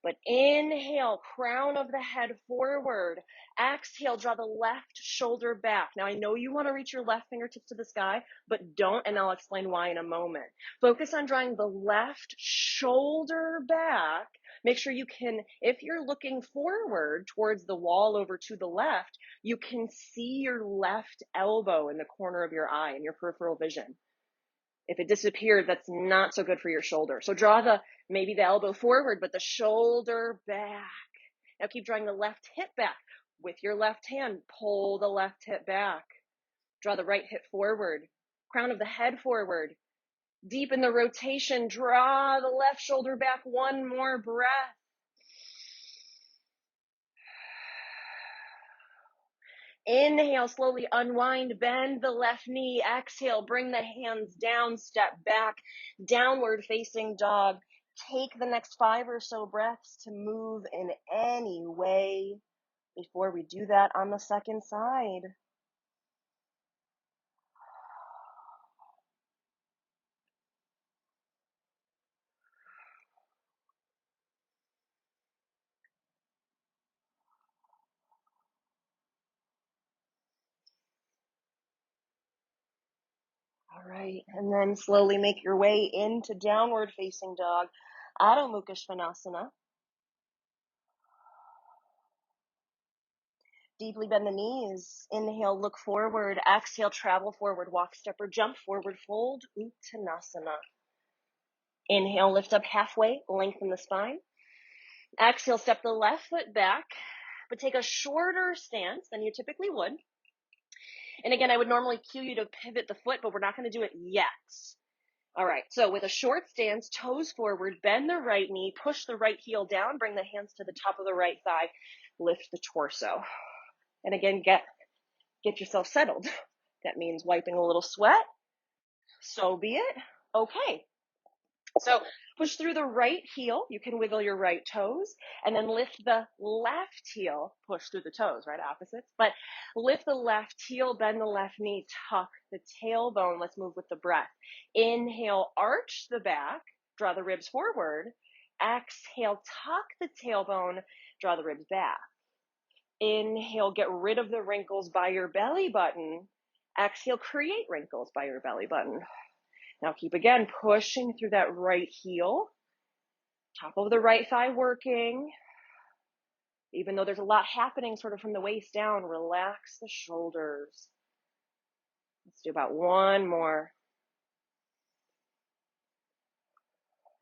But inhale, crown of the head forward. Exhale, draw the left shoulder back. Now, I know you want to reach your left fingertips to the sky, but don't, and I'll explain why in a moment. Focus on drawing the left shoulder back. Make sure you can, if you're looking forward towards the wall over to the left, you can see your left elbow in the corner of your eye in your peripheral vision. If it disappeared, that's not so good for your shoulder. So draw maybe the elbow forward, but the shoulder back. Now keep drawing the left hip back. With your left hand, pull the left hip back. Draw the right hip forward. Crown of the head forward. Deepen the rotation. Draw the left shoulder back. One more breath. Inhale, slowly unwind, bend the left knee. Exhale, bring the hands down, step back, downward facing dog. Take the next 5 or so breaths to move in any way before we do that on the second side. All right, and then slowly make your way into downward facing dog, Adho Mukha Svanasana. Deeply bend the knees. Inhale, look forward. Exhale, travel forward, walk, step, or jump forward, fold, Uttanasana. Inhale, lift up halfway, lengthen the spine. Exhale, step the left foot back, but take a shorter stance than you typically would. And again, I would normally cue you to pivot the foot, but we're not going to do it yet. All right, so with a short stance, toes forward, bend the right knee, push the right heel down, bring the hands to the top of the right thigh, lift the torso. And again, get yourself settled. That means wiping a little sweat. So be it. Okay. So push through the right heel. You can wiggle your right toes and then lift the left heel. Push through the toes, right? Opposites. But lift the left heel, bend the left knee, tuck the tailbone. Let's move with the breath. Inhale, arch the back, draw the ribs forward. Exhale, tuck the tailbone, draw the ribs back. Inhale, get rid of the wrinkles by your belly button. Exhale, create wrinkles by your belly button. Now keep again pushing through that right heel, top of the right thigh working. Even though there's a lot happening sort of from the waist down, relax the shoulders. Let's do about one more.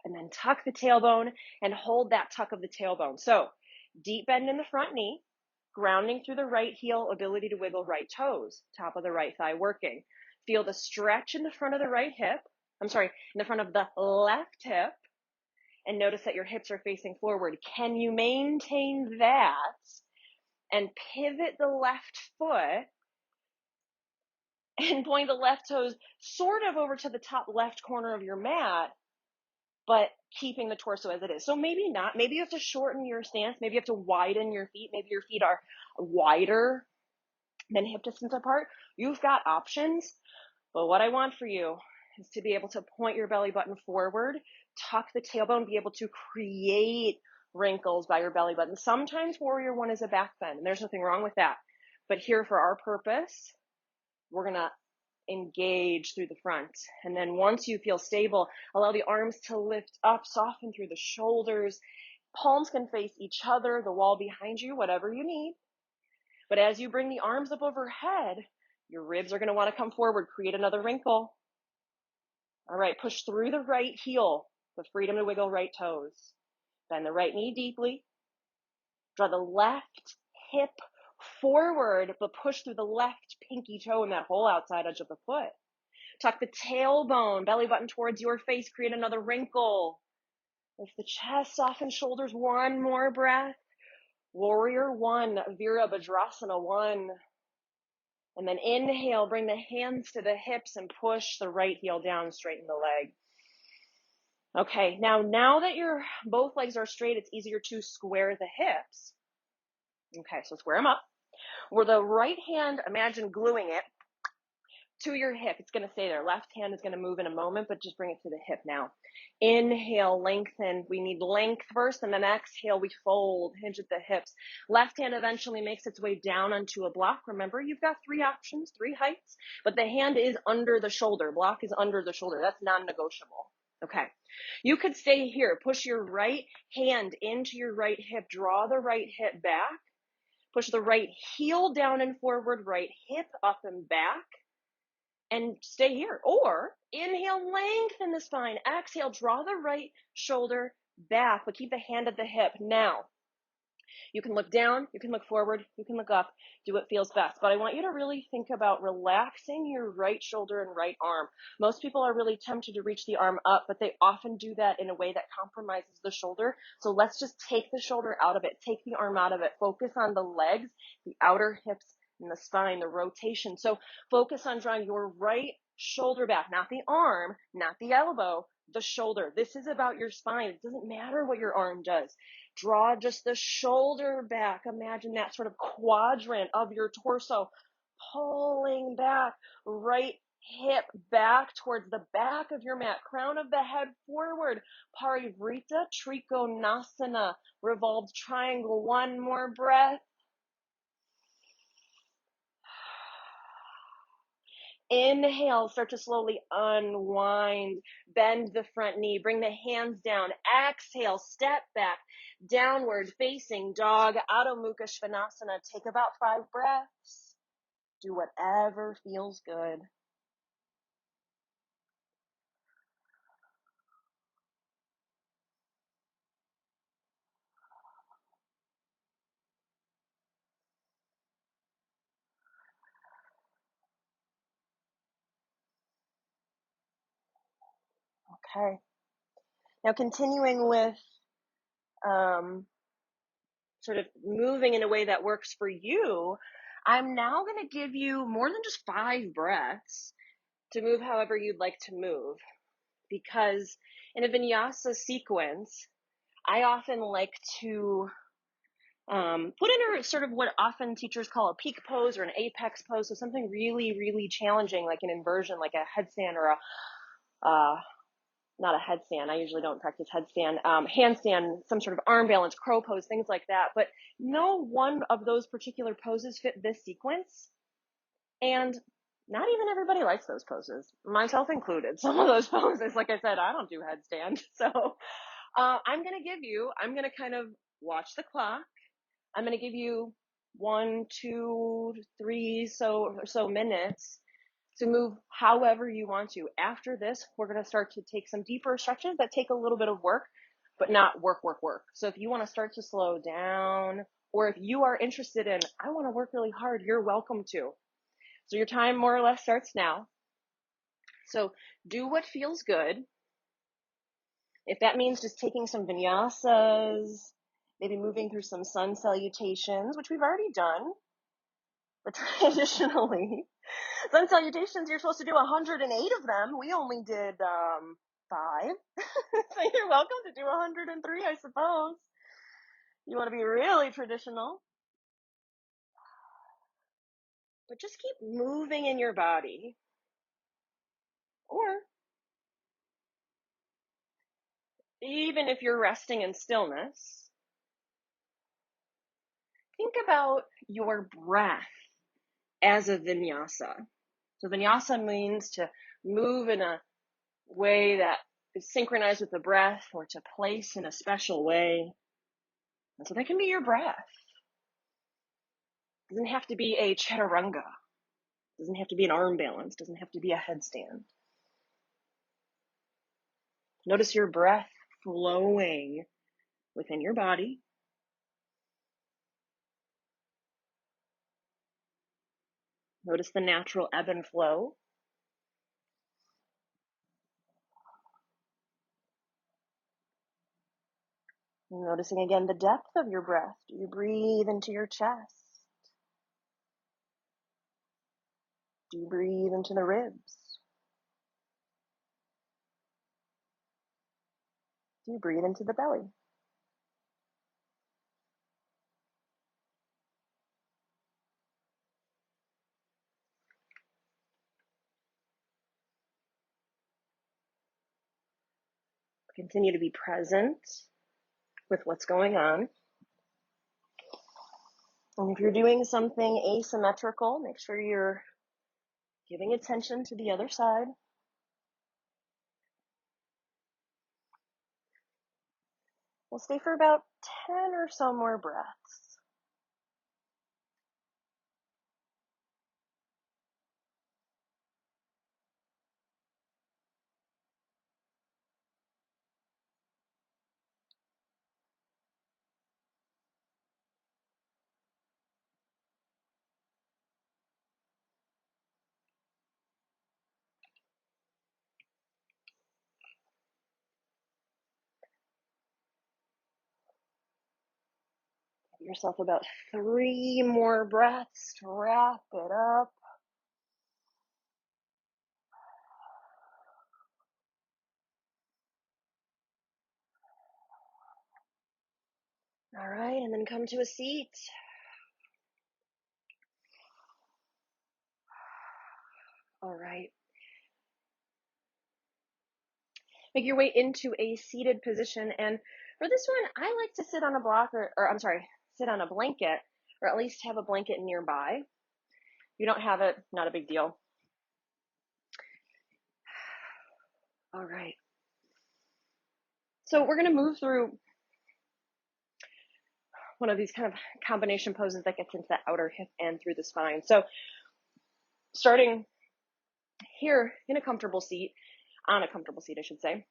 And then tuck the tailbone and hold that tuck of the tailbone. So deep bend in the front knee, grounding through the right heel, ability to wiggle right toes, top of the right thigh working. Feel the stretch in the front of the right hip. In the front of the left hip. And notice that your hips are facing forward. Can you maintain that and pivot the left foot and point the left toes sort of over to the top left corner of your mat, but keeping the torso as it is? So maybe not. Maybe you have to shorten your stance. Maybe you have to widen your feet. Maybe your feet are wider than hip distance apart. You've got options. But what I want for you is to be able to point your belly button forward, tuck the tailbone, be able to create wrinkles by your belly button. Sometimes warrior one is a back bend, and there's nothing wrong with that. But here for our purpose, we're going to engage through the front. And then once you feel stable, allow the arms to lift up, soften through the shoulders. Palms can face each other, the wall behind you, whatever you need. But as you bring the arms up overhead, your ribs are going to want to come forward, create another wrinkle. All right, push through the right heel, the freedom to wiggle right toes. Bend the right knee deeply. Draw the left hip forward, but push through the left pinky toe and that whole outside edge of the foot. Tuck the tailbone, belly button towards your face, create another wrinkle. Lift the chest, soften shoulders, one more breath. Warrior one, Virabhadrasana one. And then inhale, bring the hands to the hips and push the right heel down, straighten the leg. Okay, now that your both legs are straight, it's easier to square the hips. Okay, so square them up. With the right hand, imagine gluing it to your hip. It's going to stay there. Left hand is going to move in a moment, but just bring it to the hip now. Inhale, lengthen. We need length first, and then exhale, we fold, hinge at the hips. Left hand eventually makes its way down onto a block. Remember, you've got three options, three heights, but the hand is under the shoulder. Block is under the shoulder. That's non-negotiable. Okay. You could stay here. Push your right hand into your right hip. Draw the right hip back. Push the right heel down and forward, right hip up and back. And stay here. Or inhale, lengthen the spine. Exhale, draw the right shoulder back, but keep the hand at the hip. Now, you can look down, you can look forward, you can look up, do what feels best. But I want you to really think about relaxing your right shoulder and right arm. Most people are really tempted to reach the arm up, but they often do that in a way that compromises the shoulder. So let's just take the shoulder out of it, take the arm out of it, focus on the legs, the outer hips, and the spine, the rotation. So focus on drawing your right shoulder back, not the arm, not the elbow, the shoulder. This is about your spine. It doesn't matter what your arm does. Draw just the shoulder back. Imagine that sort of quadrant of your torso pulling back, right hip back towards the back of your mat, crown of the head forward, Parivrita Trikonasana, revolved triangle. One more breath. Inhale, start to slowly unwind, bend the front knee, bring the hands down. Exhale, step back, downward facing dog, Adho Mukha Svanasana. Take about 5 breaths. Do whatever feels good. Okay. Now continuing with sort of moving in a way that works for you, I'm now going to give you more than just 5 breaths to move however you'd like to move. Because in a vinyasa sequence, I often like to put in a sort of what often teachers call a peak pose or an apex pose. So something really, really challenging, like an inversion, like a headstand or not a headstand. I usually don't practice headstand, handstand, some sort of arm balance, crow pose, things like that. But no one of those particular poses fit this sequence. And not even everybody likes those poses, myself included. Some of those poses, like I said, I don't do headstand. So I'm going to kind of watch the clock. I'm going to give you 1, 2, 3 so minutes to move however you want to. After this, we're going to start to take some deeper stretches that take a little bit of work, but not work. So if you want to start to slow down, or if you are interested in, I want to work really hard, you're welcome to. So your time more or less starts now. So do what feels good. If that means just taking some vinyasas, maybe moving through some sun salutations, which we've already done, but traditionally, sun salutations, you're supposed to do 108 of them. We only did 5. So you're welcome to do 103, I suppose. You want to be really traditional. But just keep moving in your body. Or even if you're resting in stillness, think about your breath as a vinyasa. So vinyasa means to move in a way that is synchronized with the breath, or to place in a special way. And so that can be your breath. It doesn't have to be a chaturanga. It doesn't have to be an arm balance. It doesn't have to be a headstand. Notice your breath flowing within your body. Notice the natural ebb and flow. Noticing again the depth of your breath. Do you breathe into your chest? Do you breathe into the ribs? Do you breathe into the belly? Continue to be present with what's going on. And if you're doing something asymmetrical, make sure you're giving attention to the other side. We'll stay for about 10 or so more breaths. Give yourself about 3 more breaths to wrap it up. All right, and then come to a seat. All right. Make your way into a seated position. And for this one, I like to sit on a block sit on a blanket, or at least have a blanket nearby. If you don't have it, not a big deal. All right. So we're going to move through one of these kind of combination poses that gets into the outer hip and through the spine. So starting here in a comfortable seat, on a comfortable seat, I should say.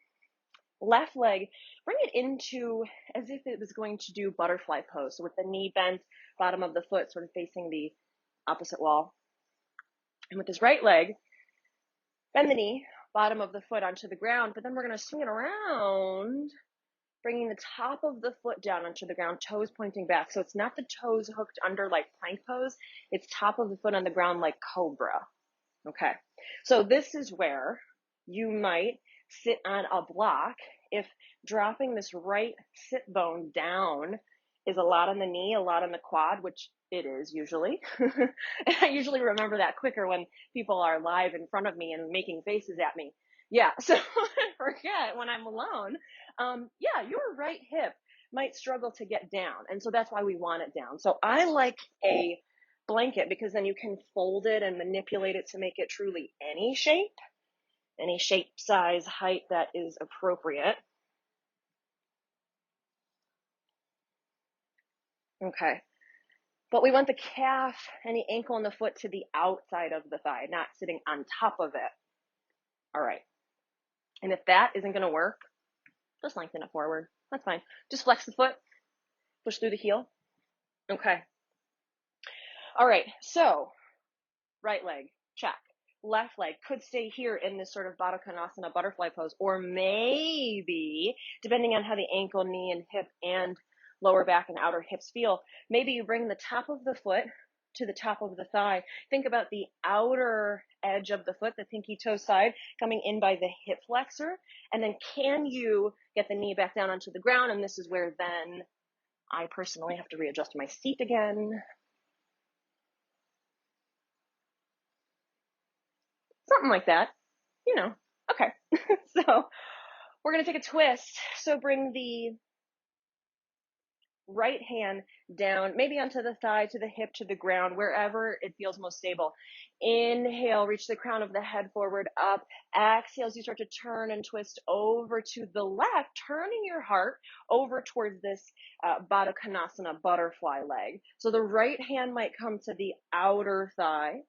Left leg, bring it into as if it was going to do butterfly pose. So with the knee bent, bottom of the foot sort of facing the opposite wall. And with this right leg, bend the knee, bottom of the foot onto the ground, but then we're going to swing it around, bringing the top of the foot down onto the ground, toes pointing back. So it's not the toes hooked under like plank pose. It's top of the foot on the ground like cobra. Okay. So this is where you might sit on a block if dropping this right sit bone down is a lot on the knee, a lot on the quad, which it is usually. I usually remember that quicker when people are live in front of me and making faces at me. Yeah, so I forget when I'm alone. Yeah, your right hip might struggle to get down. And so that's why we want it down. So I like a blanket because then you can fold it and manipulate it to make it truly any shape, size, height that is appropriate. Okay. But we want the calf and the ankle and the foot to the outside of the thigh, not sitting on top of it. All right. And if that isn't going to work, just lengthen it forward. That's fine. Just flex the foot, push through the heel. Okay. All right. So right leg, check. Left leg could stay here in this sort of Baddha Konasana butterfly pose, or maybe, depending on how the ankle, knee, and hip and lower back and outer hips feel, maybe you bring the top of the foot to the top of the thigh. Think about the outer edge of the foot, the pinky toe side, coming in by the hip flexor. And then can you get the knee back down onto the ground? And this is where then I personally have to readjust my seat again. Something like that, you know. Okay, so we're going to take a twist. So bring the right hand down, maybe onto the thigh, to the hip, to the ground, wherever it feels most stable. Inhale, reach the crown of the head forward, up. Exhale as you start to turn and twist over to the left, turning your heart over towards this Baddha Konasana butterfly leg. So the right hand might come to the outer thigh.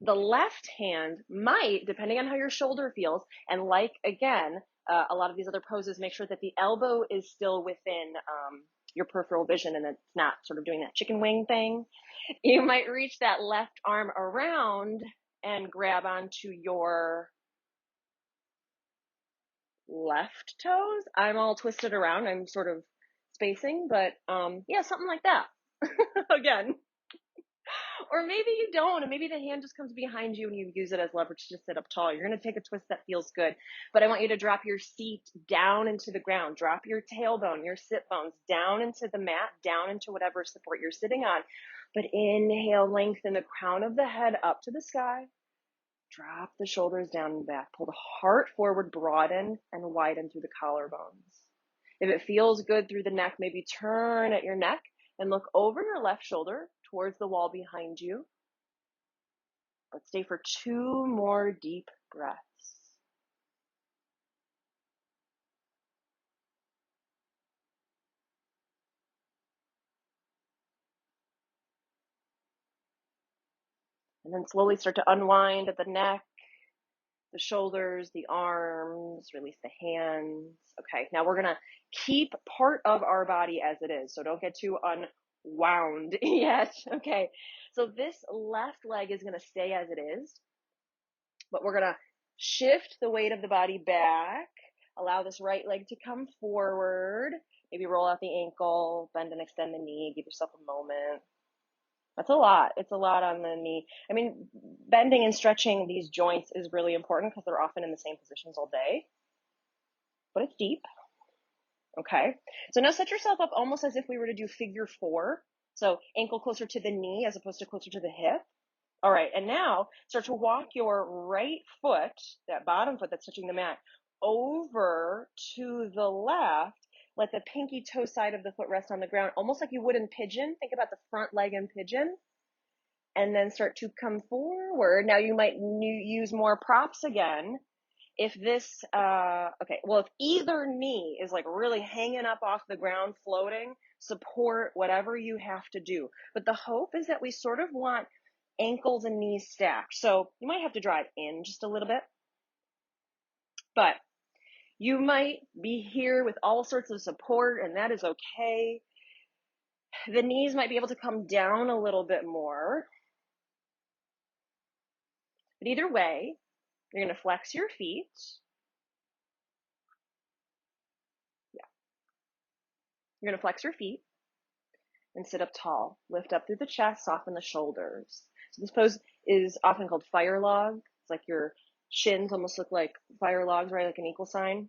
The left hand might, depending on how your shoulder feels, and like, again, a lot of these other poses, make sure that the elbow is still within your peripheral vision and it's not sort of doing that chicken wing thing. You might reach that left arm around and grab onto your left toes. I'm all twisted around. I'm sort of spacing, but yeah, something like that. Again. Or maybe you don't, and maybe the hand just comes behind you and you use it as leverage to sit up tall. You're going to take a twist that feels good. But I want you to drop your seat down into the ground. Drop your tailbone, your sit bones down into the mat, down into whatever support you're sitting on. But inhale, lengthen the crown of the head up to the sky. Drop the shoulders down and back. Pull the heart forward, broaden and widen through the collarbones. If it feels good through the neck, maybe turn at your neck and look over your left shoulder towards the wall behind you. Let's stay for 2 more deep breaths. And then slowly start to unwind at the neck, the shoulders, the arms, release the hands. Okay, now we're gonna keep part of our body as it is, so don't get too unwound yet. Okay, so this left leg is gonna stay as it is, but we're gonna shift the weight of the body back, allow this right leg to come forward, maybe roll out the ankle, bend and extend the knee, give yourself a moment. That's a lot. It's a lot on the knee. I mean, bending and stretching these joints is really important because they're often in the same positions all day, but it's deep. Okay. So now set yourself up almost as if we were to do figure 4. So ankle closer to the knee as opposed to closer to the hip. All right. And now start to walk your right foot, that bottom foot that's touching the mat, over to the left. Let the pinky toe side of the foot rest on the ground, almost like you would in pigeon. Think about the front leg in pigeon. And then start to come forward. Now you might use more props again. If this, if either knee is like really hanging up off the ground, floating, support whatever you have to do. But the hope is that we sort of want ankles and knees stacked. So you might have to drive in just a little bit. But you might be here with all sorts of support, and that is okay. The knees might be able to come down a little bit more. But either way, You're going to flex your feet. Yeah. You're going to flex your feet and sit up tall. Lift up through the chest, soften the shoulders. So this pose is often called fire log. It's like your shins almost look like fire logs, right? Like an equal sign.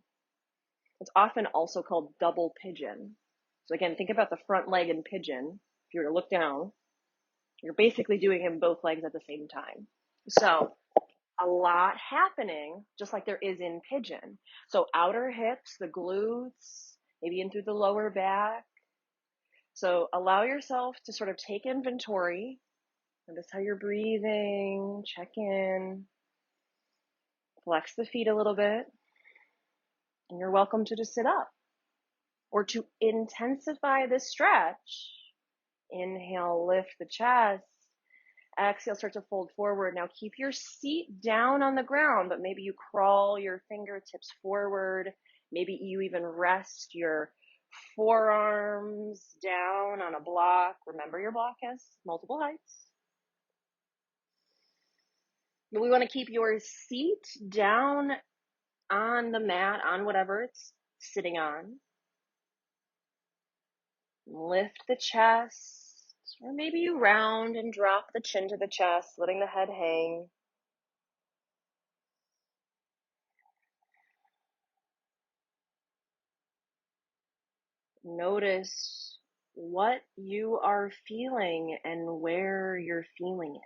It's often also called double pigeon. So again, think about the front leg in pigeon. If you were to look down, you're basically doing it in both legs at the same time. So a lot happening, just like there is in pigeon. So outer hips, the glutes, maybe in through the lower back. So allow yourself to sort of take inventory. Notice how you're breathing, check in, flex the feet a little bit, and you're welcome to just sit up. Or to intensify this stretch, inhale, lift the chest. Exhale, start to fold forward. Now keep your seat down on the ground, but maybe you crawl your fingertips forward. Maybe you even rest your forearms down on a block. Remember, your block has multiple heights. But we want to keep your seat down on the mat, on whatever it's sitting on. Lift the chest, or maybe you round and drop the chin to the chest, letting the head hang. Notice what you are feeling and where you're feeling it.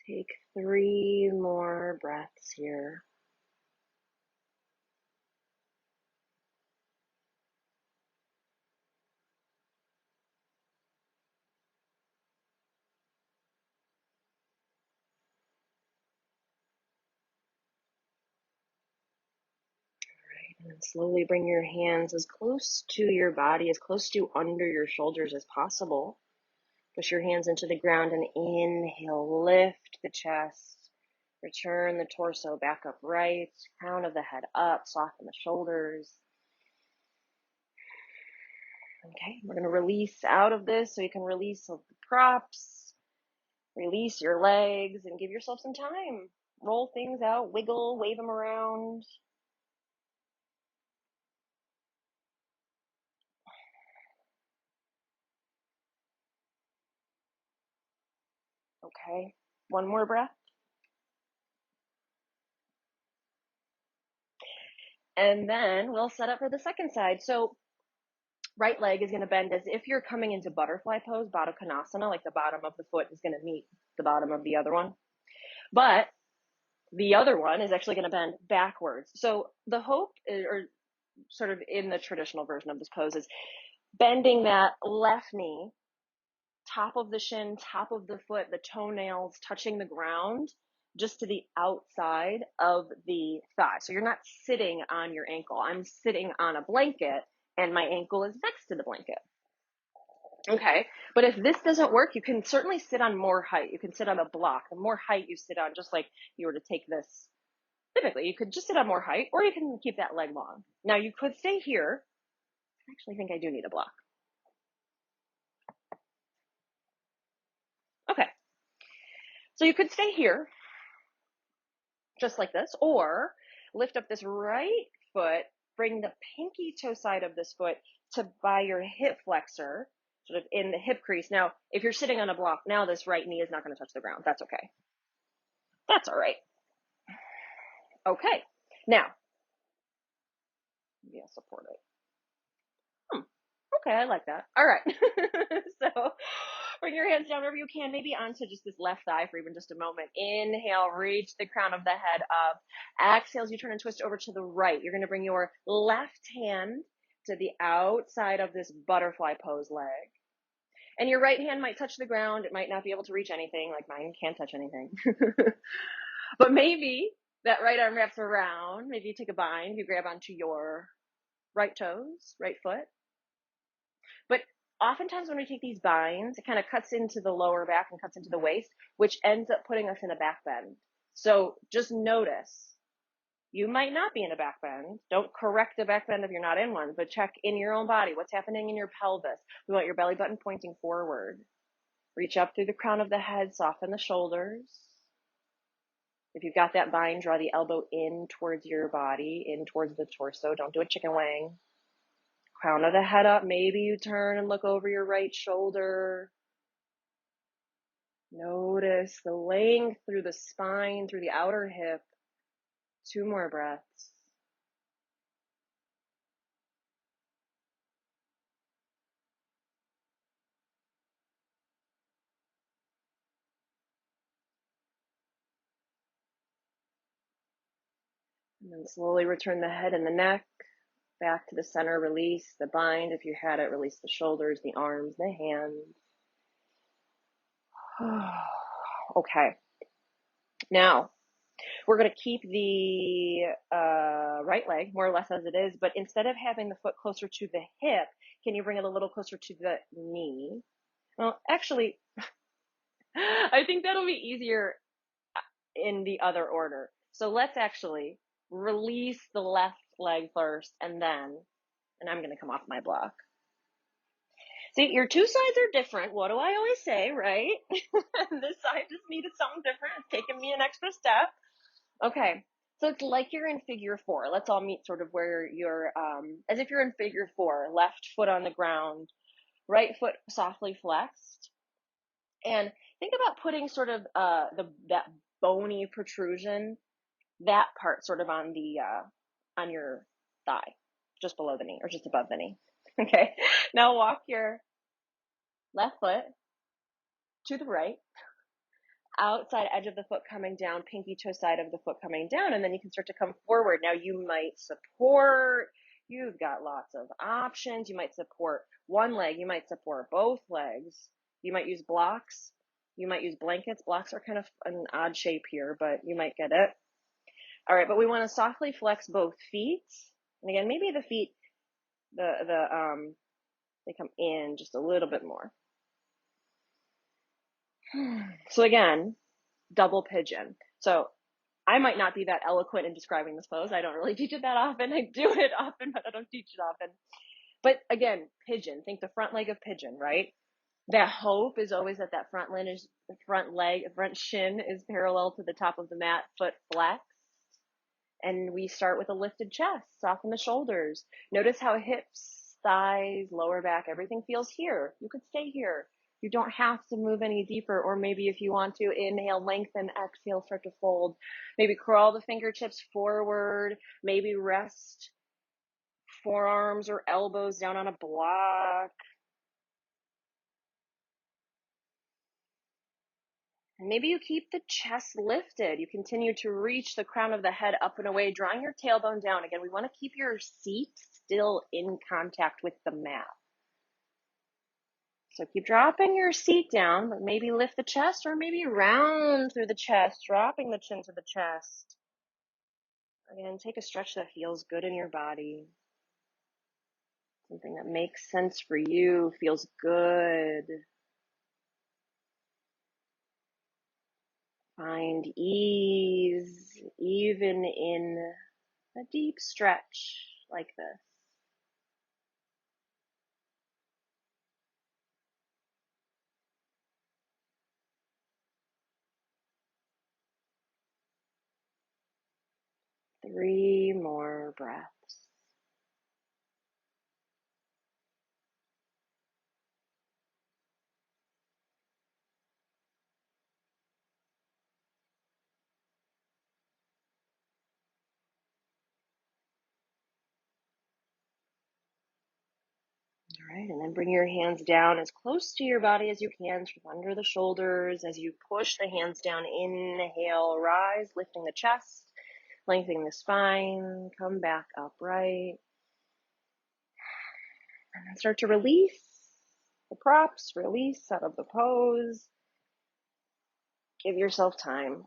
Take 3 more breaths here. And then slowly bring your hands as close to your body, as close to under your shoulders as possible. Push your hands into the ground and inhale, lift the chest, return the torso back upright, crown of the head up, soften the shoulders. Okay, we're going to release out of this so you can release the props, release your legs, and give yourself some time. Roll things out, wiggle, wave them around. Okay, one more breath. And then we'll set up for the second side. So right leg is going to bend as if you're coming into butterfly pose, Baddha Konasana, like the bottom of the foot is going to meet the bottom of the other one. But the other one is actually going to bend backwards. So the hope, or sort of in the traditional version of this pose, is bending that left knee, top of the shin, top of the foot, the toenails touching the ground, just to the outside of the thigh. So you're not sitting on your ankle. I'm sitting on a blanket and my ankle is next to the blanket. Okay, but if this doesn't work, you can certainly sit on more height. You can sit on a block. The more height you sit on, just like you were to take this, typically, you could just sit on more height, or you can keep that leg long. Now, you could stay here. I actually think I do need a block. Okay, so you could stay here, just like this, or lift up this right foot, bring the pinky toe side of this foot to by your hip flexor, sort of in the hip crease. Now, if you're sitting on a block, now this right knee is not going to touch the ground. That's okay. That's all right. Okay, now, maybe I'll support it. Okay, I like that. All right. So bring your hands down wherever you can, maybe onto just this left thigh for even just a moment. Inhale, reach the crown of the head up. Exhale as you turn and twist over to the right. You're going to bring your left hand to the outside of this butterfly pose leg. And your right hand might touch the ground. It might not be able to reach anything, like mine can't touch anything. But maybe that right arm wraps around. Maybe you take a bind. You grab onto your right toes, right foot. But oftentimes when we take these binds, it kind of cuts into the lower back and cuts into the waist, which ends up putting us in a back bend. So just notice, you might not be in a back bend. Don't correct a back bend if you're not in one, but check in your own body. What's happening in your pelvis? We want your belly button pointing forward. Reach up through the crown of the head, soften the shoulders. If you've got that bind, draw the elbow in towards your body, in towards the torso. Don't do a chicken wing. Crown of the head up. Maybe you turn and look over your right shoulder. Notice the length through the spine, through the outer hip. 2 more breaths. And then slowly return the head and the neck back to the center. Release the bind. If you had it, release the shoulders, the arms, the hands. Okay. Now, we're going to keep the right leg more or less as it is, but instead of having the foot closer to the hip, can you bring it a little closer to the knee? Well, actually, I think that'll be easier in the other order. So let's actually release the left leg first and I'm going to come off my block. See, your 2 sides are different. What do I always say, right? This side just needed something different. It's taken me an extra step. Okay. So it's like you're in figure 4. Let's all meet sort of where you're, as if you're in figure 4, left foot on the ground, right foot softly flexed. And think about putting sort of that bony protrusion, that part sort of on your thigh, just below the knee or just above the knee. Okay. Now walk your left foot to the right, outside edge of the foot coming down, pinky toe side of the foot coming down, and then you can start to come forward. Now you might support, you've got lots of options. You might support one leg, you might support both legs, you might use blocks, you might use blankets. Blocks are kind of an odd shape here, but you might get it. All right, but we want to softly flex both feet. And again, maybe the feet, they come in just a little bit more. So again, double pigeon. So I might not be that eloquent in describing this pose. I don't really teach it that often. I do it often, but I don't teach it often. But again, pigeon. Think the front leg of pigeon, right? That hope is always that front shin is parallel to the top of the mat, foot flexed. And we start with a lifted chest, soften the shoulders. Notice how hips, thighs, lower back, everything feels here. You could stay here. You don't have to move any deeper, or maybe if you want to, inhale, lengthen, exhale, start to fold. Maybe crawl the fingertips forward, maybe rest forearms or elbows down on a block. And maybe you keep the chest lifted. You continue to reach the crown of the head up and away, drawing your tailbone down. Again, we want to keep your seat still in contact with the mat. So keep dropping your seat down, but maybe lift the chest or maybe round through the chest, dropping the chin to the chest. Again, take a stretch that feels good in your body. Something that makes sense for you, feels good. Find ease even in a deep stretch like this. Three more breaths. All right, and then bring your hands down as close to your body as you can, from under the shoulders. As you push the hands down, inhale, rise, lifting the chest, lengthening the spine, come back upright. And then start to release the props, release out of the pose. Give yourself time.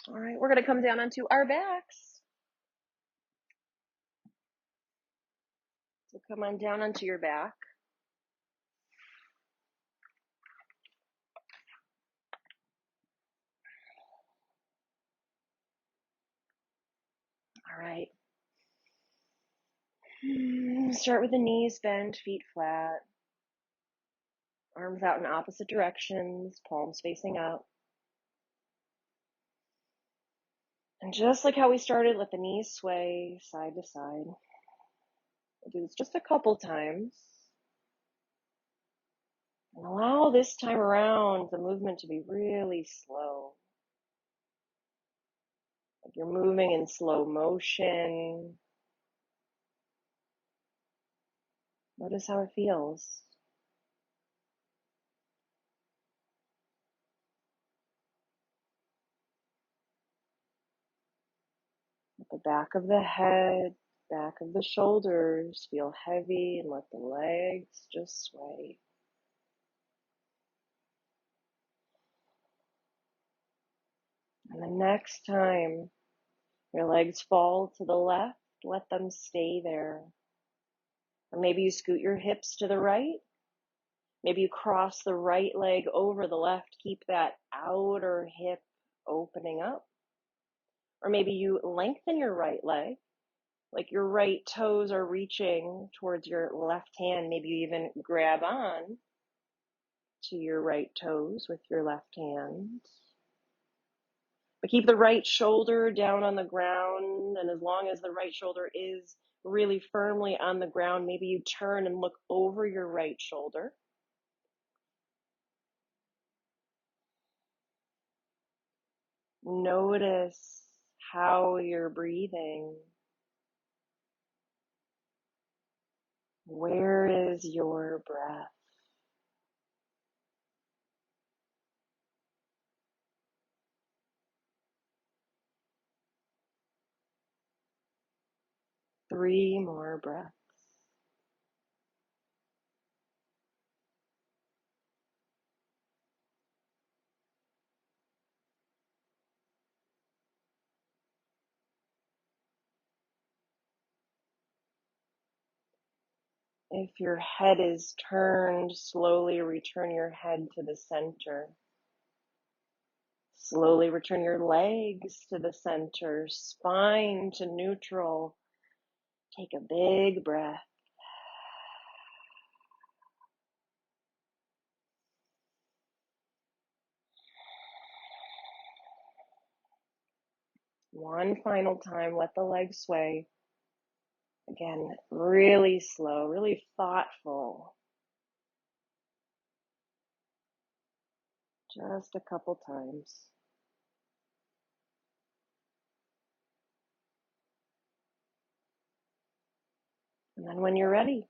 All right, we're going to come down onto our backs. So come on down onto your back. All right. Start with the knees bent, feet flat. Arms out in opposite directions, palms facing up. And just like how we started, let the knees sway side to side. We'll do this just a couple times. And allow this time around the movement to be really slow. Like you're moving in slow motion. Notice how it feels. Let the back of the head, back of the shoulders feel heavy, and let the legs just sway. And the next time your legs fall to the left, let them stay there. Or maybe you scoot your hips to the right. Maybe you cross the right leg over the left. Keep that outer hip opening up. Or maybe you lengthen your right leg, like your right toes are reaching towards your left hand. Maybe you even grab on to your right toes with your left hand. But keep the right shoulder down on the ground, and as long as the right shoulder is really firmly on the ground, maybe you turn and look over your right shoulder. Notice how you're breathing. Where is your breath? Three more breaths. If your head is turned, slowly return your head to the center. Slowly return your legs to the center, spine to neutral. Take a big breath. One final time, let the legs sway. Again, really slow, really thoughtful. Just a couple times. And then when you're ready,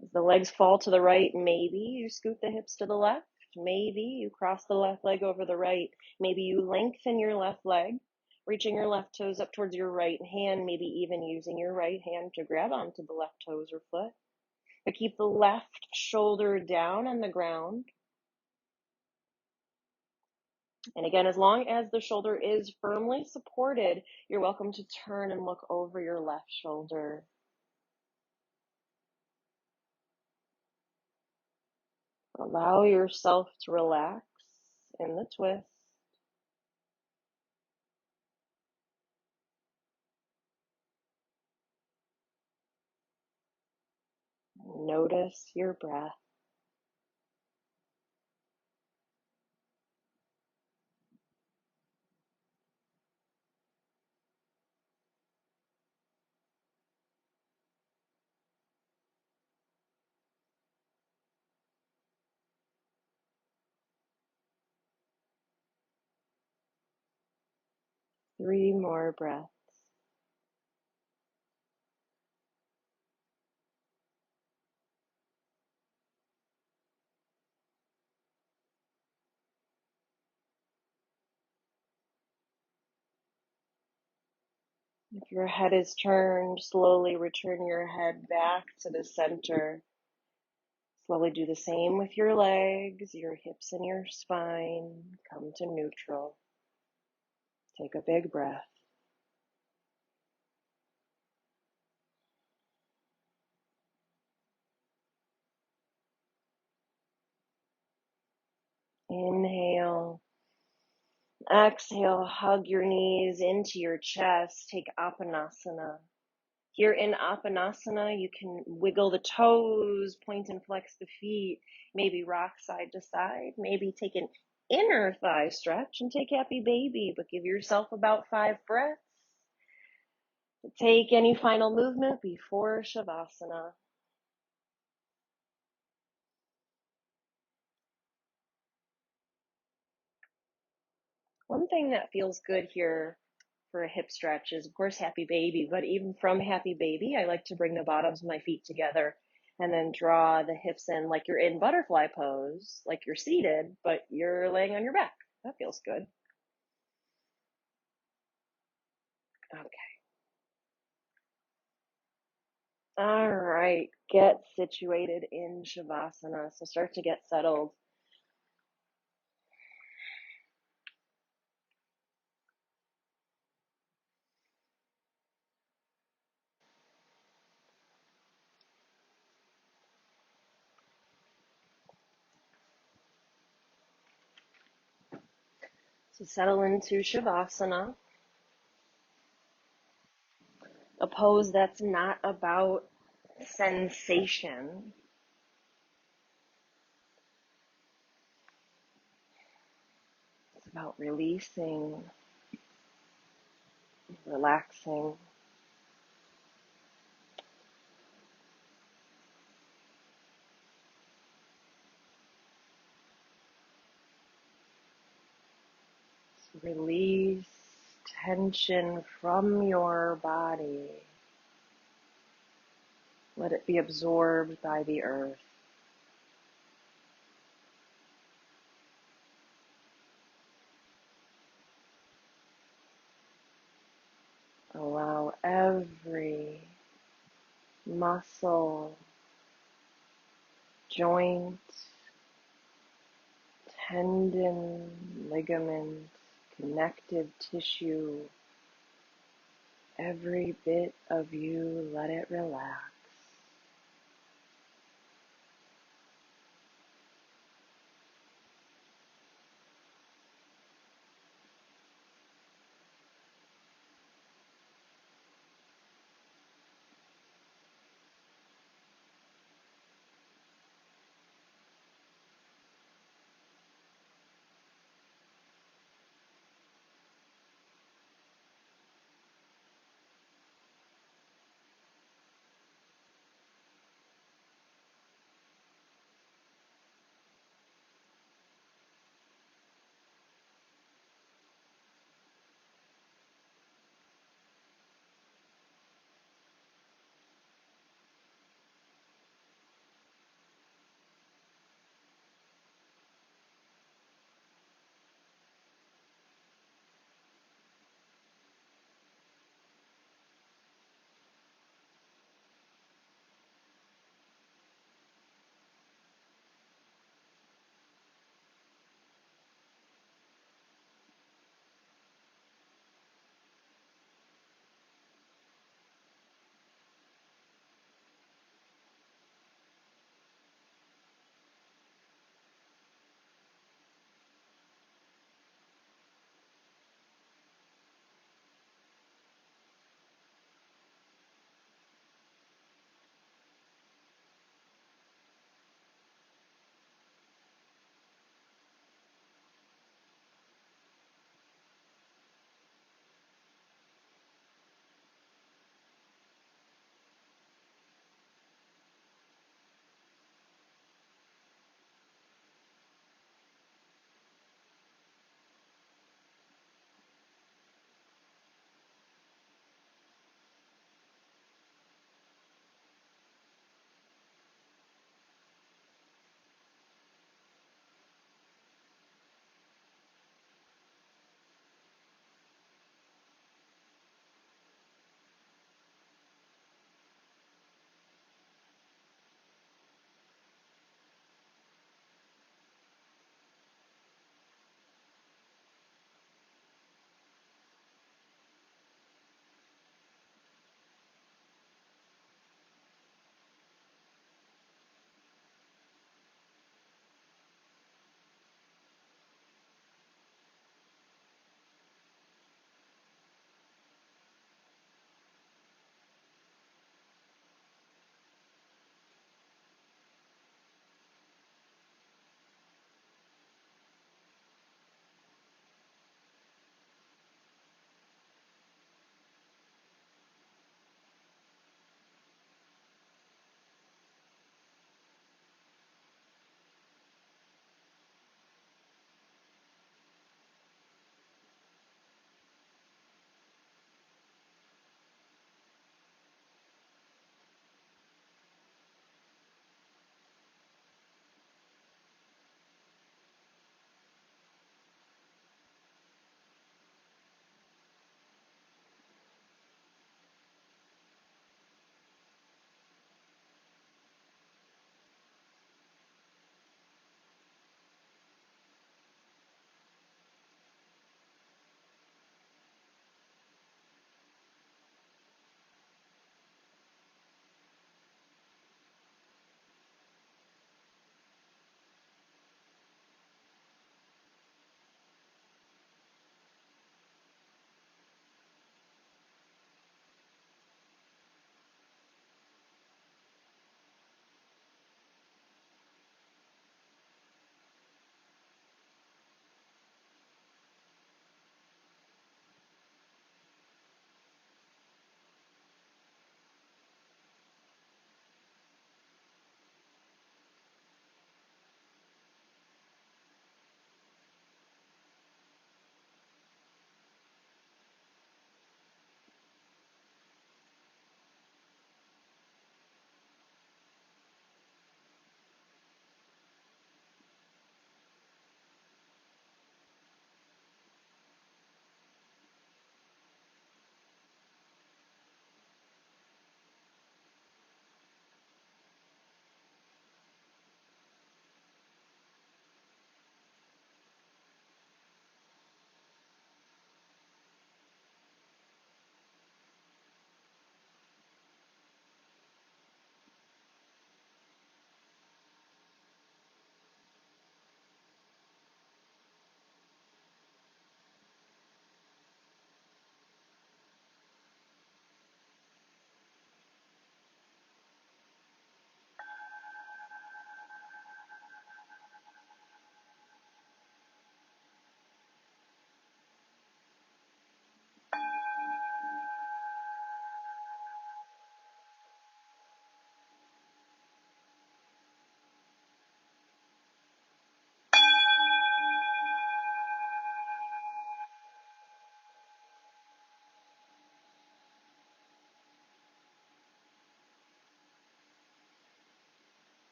as the legs fall to the right, maybe you scoot the hips to the left. Maybe you cross the left leg over the right. Maybe you lengthen your left leg, reaching your left toes up towards your right hand, maybe even using your right hand to grab onto the left toes or foot. But keep the left shoulder down on the ground. And again, as long as the shoulder is firmly supported, you're welcome to turn and look over your left shoulder. Allow yourself to relax in the twist. Notice your breath. Three more breaths. If your head is turned, slowly return your head back to the center. Slowly do the same with your legs, your hips and your spine. Come to neutral. Take a big breath. Inhale. Exhale, hug your knees into your chest. Take Apanasana. Here in Apanasana, you can wiggle the toes, point and flex the feet, maybe rock side to side, maybe take an inner thigh stretch and take happy baby, but give yourself about 5 breaths. Take any final movement before Shavasana. One thing that feels good here for a hip stretch is, of course, happy baby, but even from happy baby, I like to bring the bottoms of my feet together and then draw the hips in like you're in butterfly pose, like you're seated, but you're laying on your back. That feels good. Okay. All right. Get situated in Shavasana. So start to get settled. So settle into Shavasana, a pose that's not about sensation. It's about releasing, relaxing. Release tension from your body. Let it be absorbed by the earth. Allow every muscle, joint, tendon, ligament, connective tissue, every bit of you, let it relax.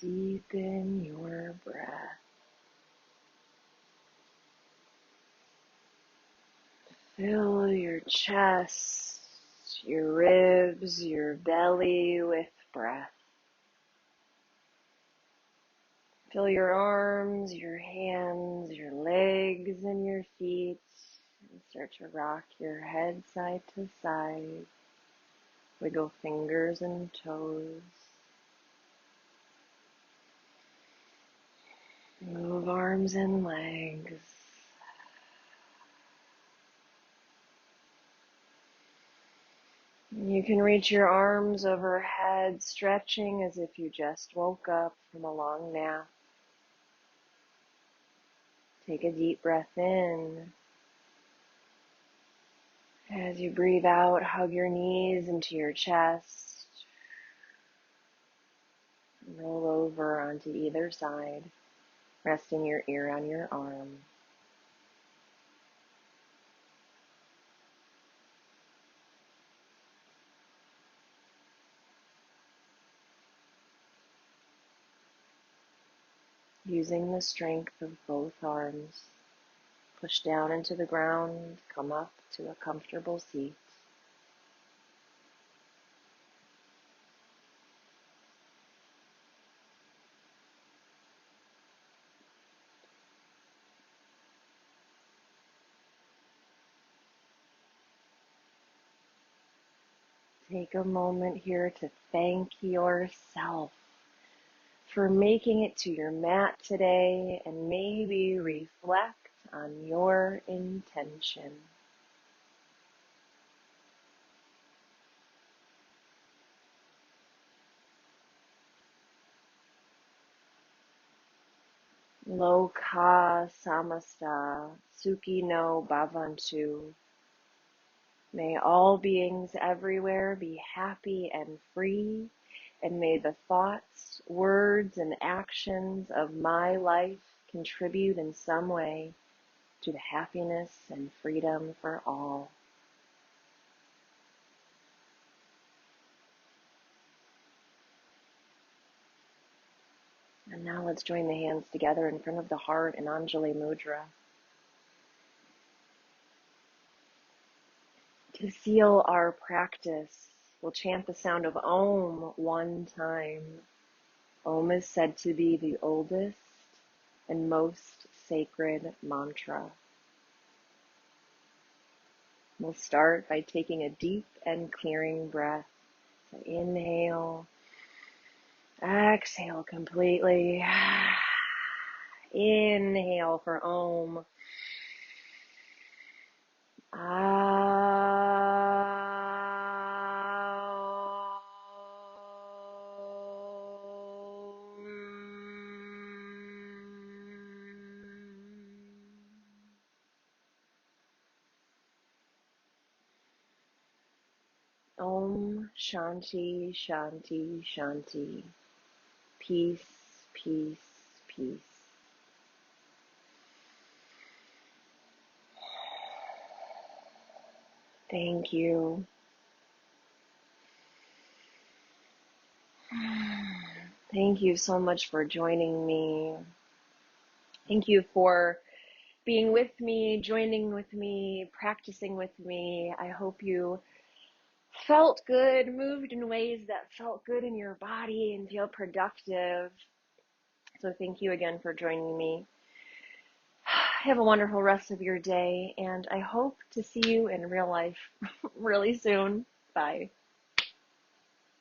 Deepen your breath. Fill your chest, your ribs, your belly with breath. Fill your arms, your hands, your legs, and your feet. And start to rock your head side to side. Wiggle fingers and toes. Move arms and legs. You can reach your arms overhead, stretching as if you just woke up from a long nap. Take a deep breath in. As you breathe out, hug your knees into your chest. Roll over onto either side, resting your ear on your arm. Using the strength of both arms, push down into the ground, come up to a comfortable seat. Take a moment here to thank yourself for making it to your mat today, and maybe reflect on your intention. Loka samasta suki no bhavantu. May all beings everywhere be happy and free, and may the thoughts, words, and actions of my life contribute in some way to the happiness and freedom for all. And now let's join the hands together in front of the heart in Anjali Mudra. To seal our practice, we'll chant the sound of Om one time. Om is said to be the oldest and most sacred mantra. We'll start by taking a deep and clearing breath. So inhale, exhale completely. Inhale for Om. Om Shanti Shanti Shanti. Peace, peace, peace. Thank you. Thank you so much for joining me. Thank you for being with me, joining with me, practicing with me. I hope you felt good, moved in ways that felt good in your body and feel productive. So thank you again for joining me. Have a wonderful rest of your day, and I hope to see you in real life really soon. Bye.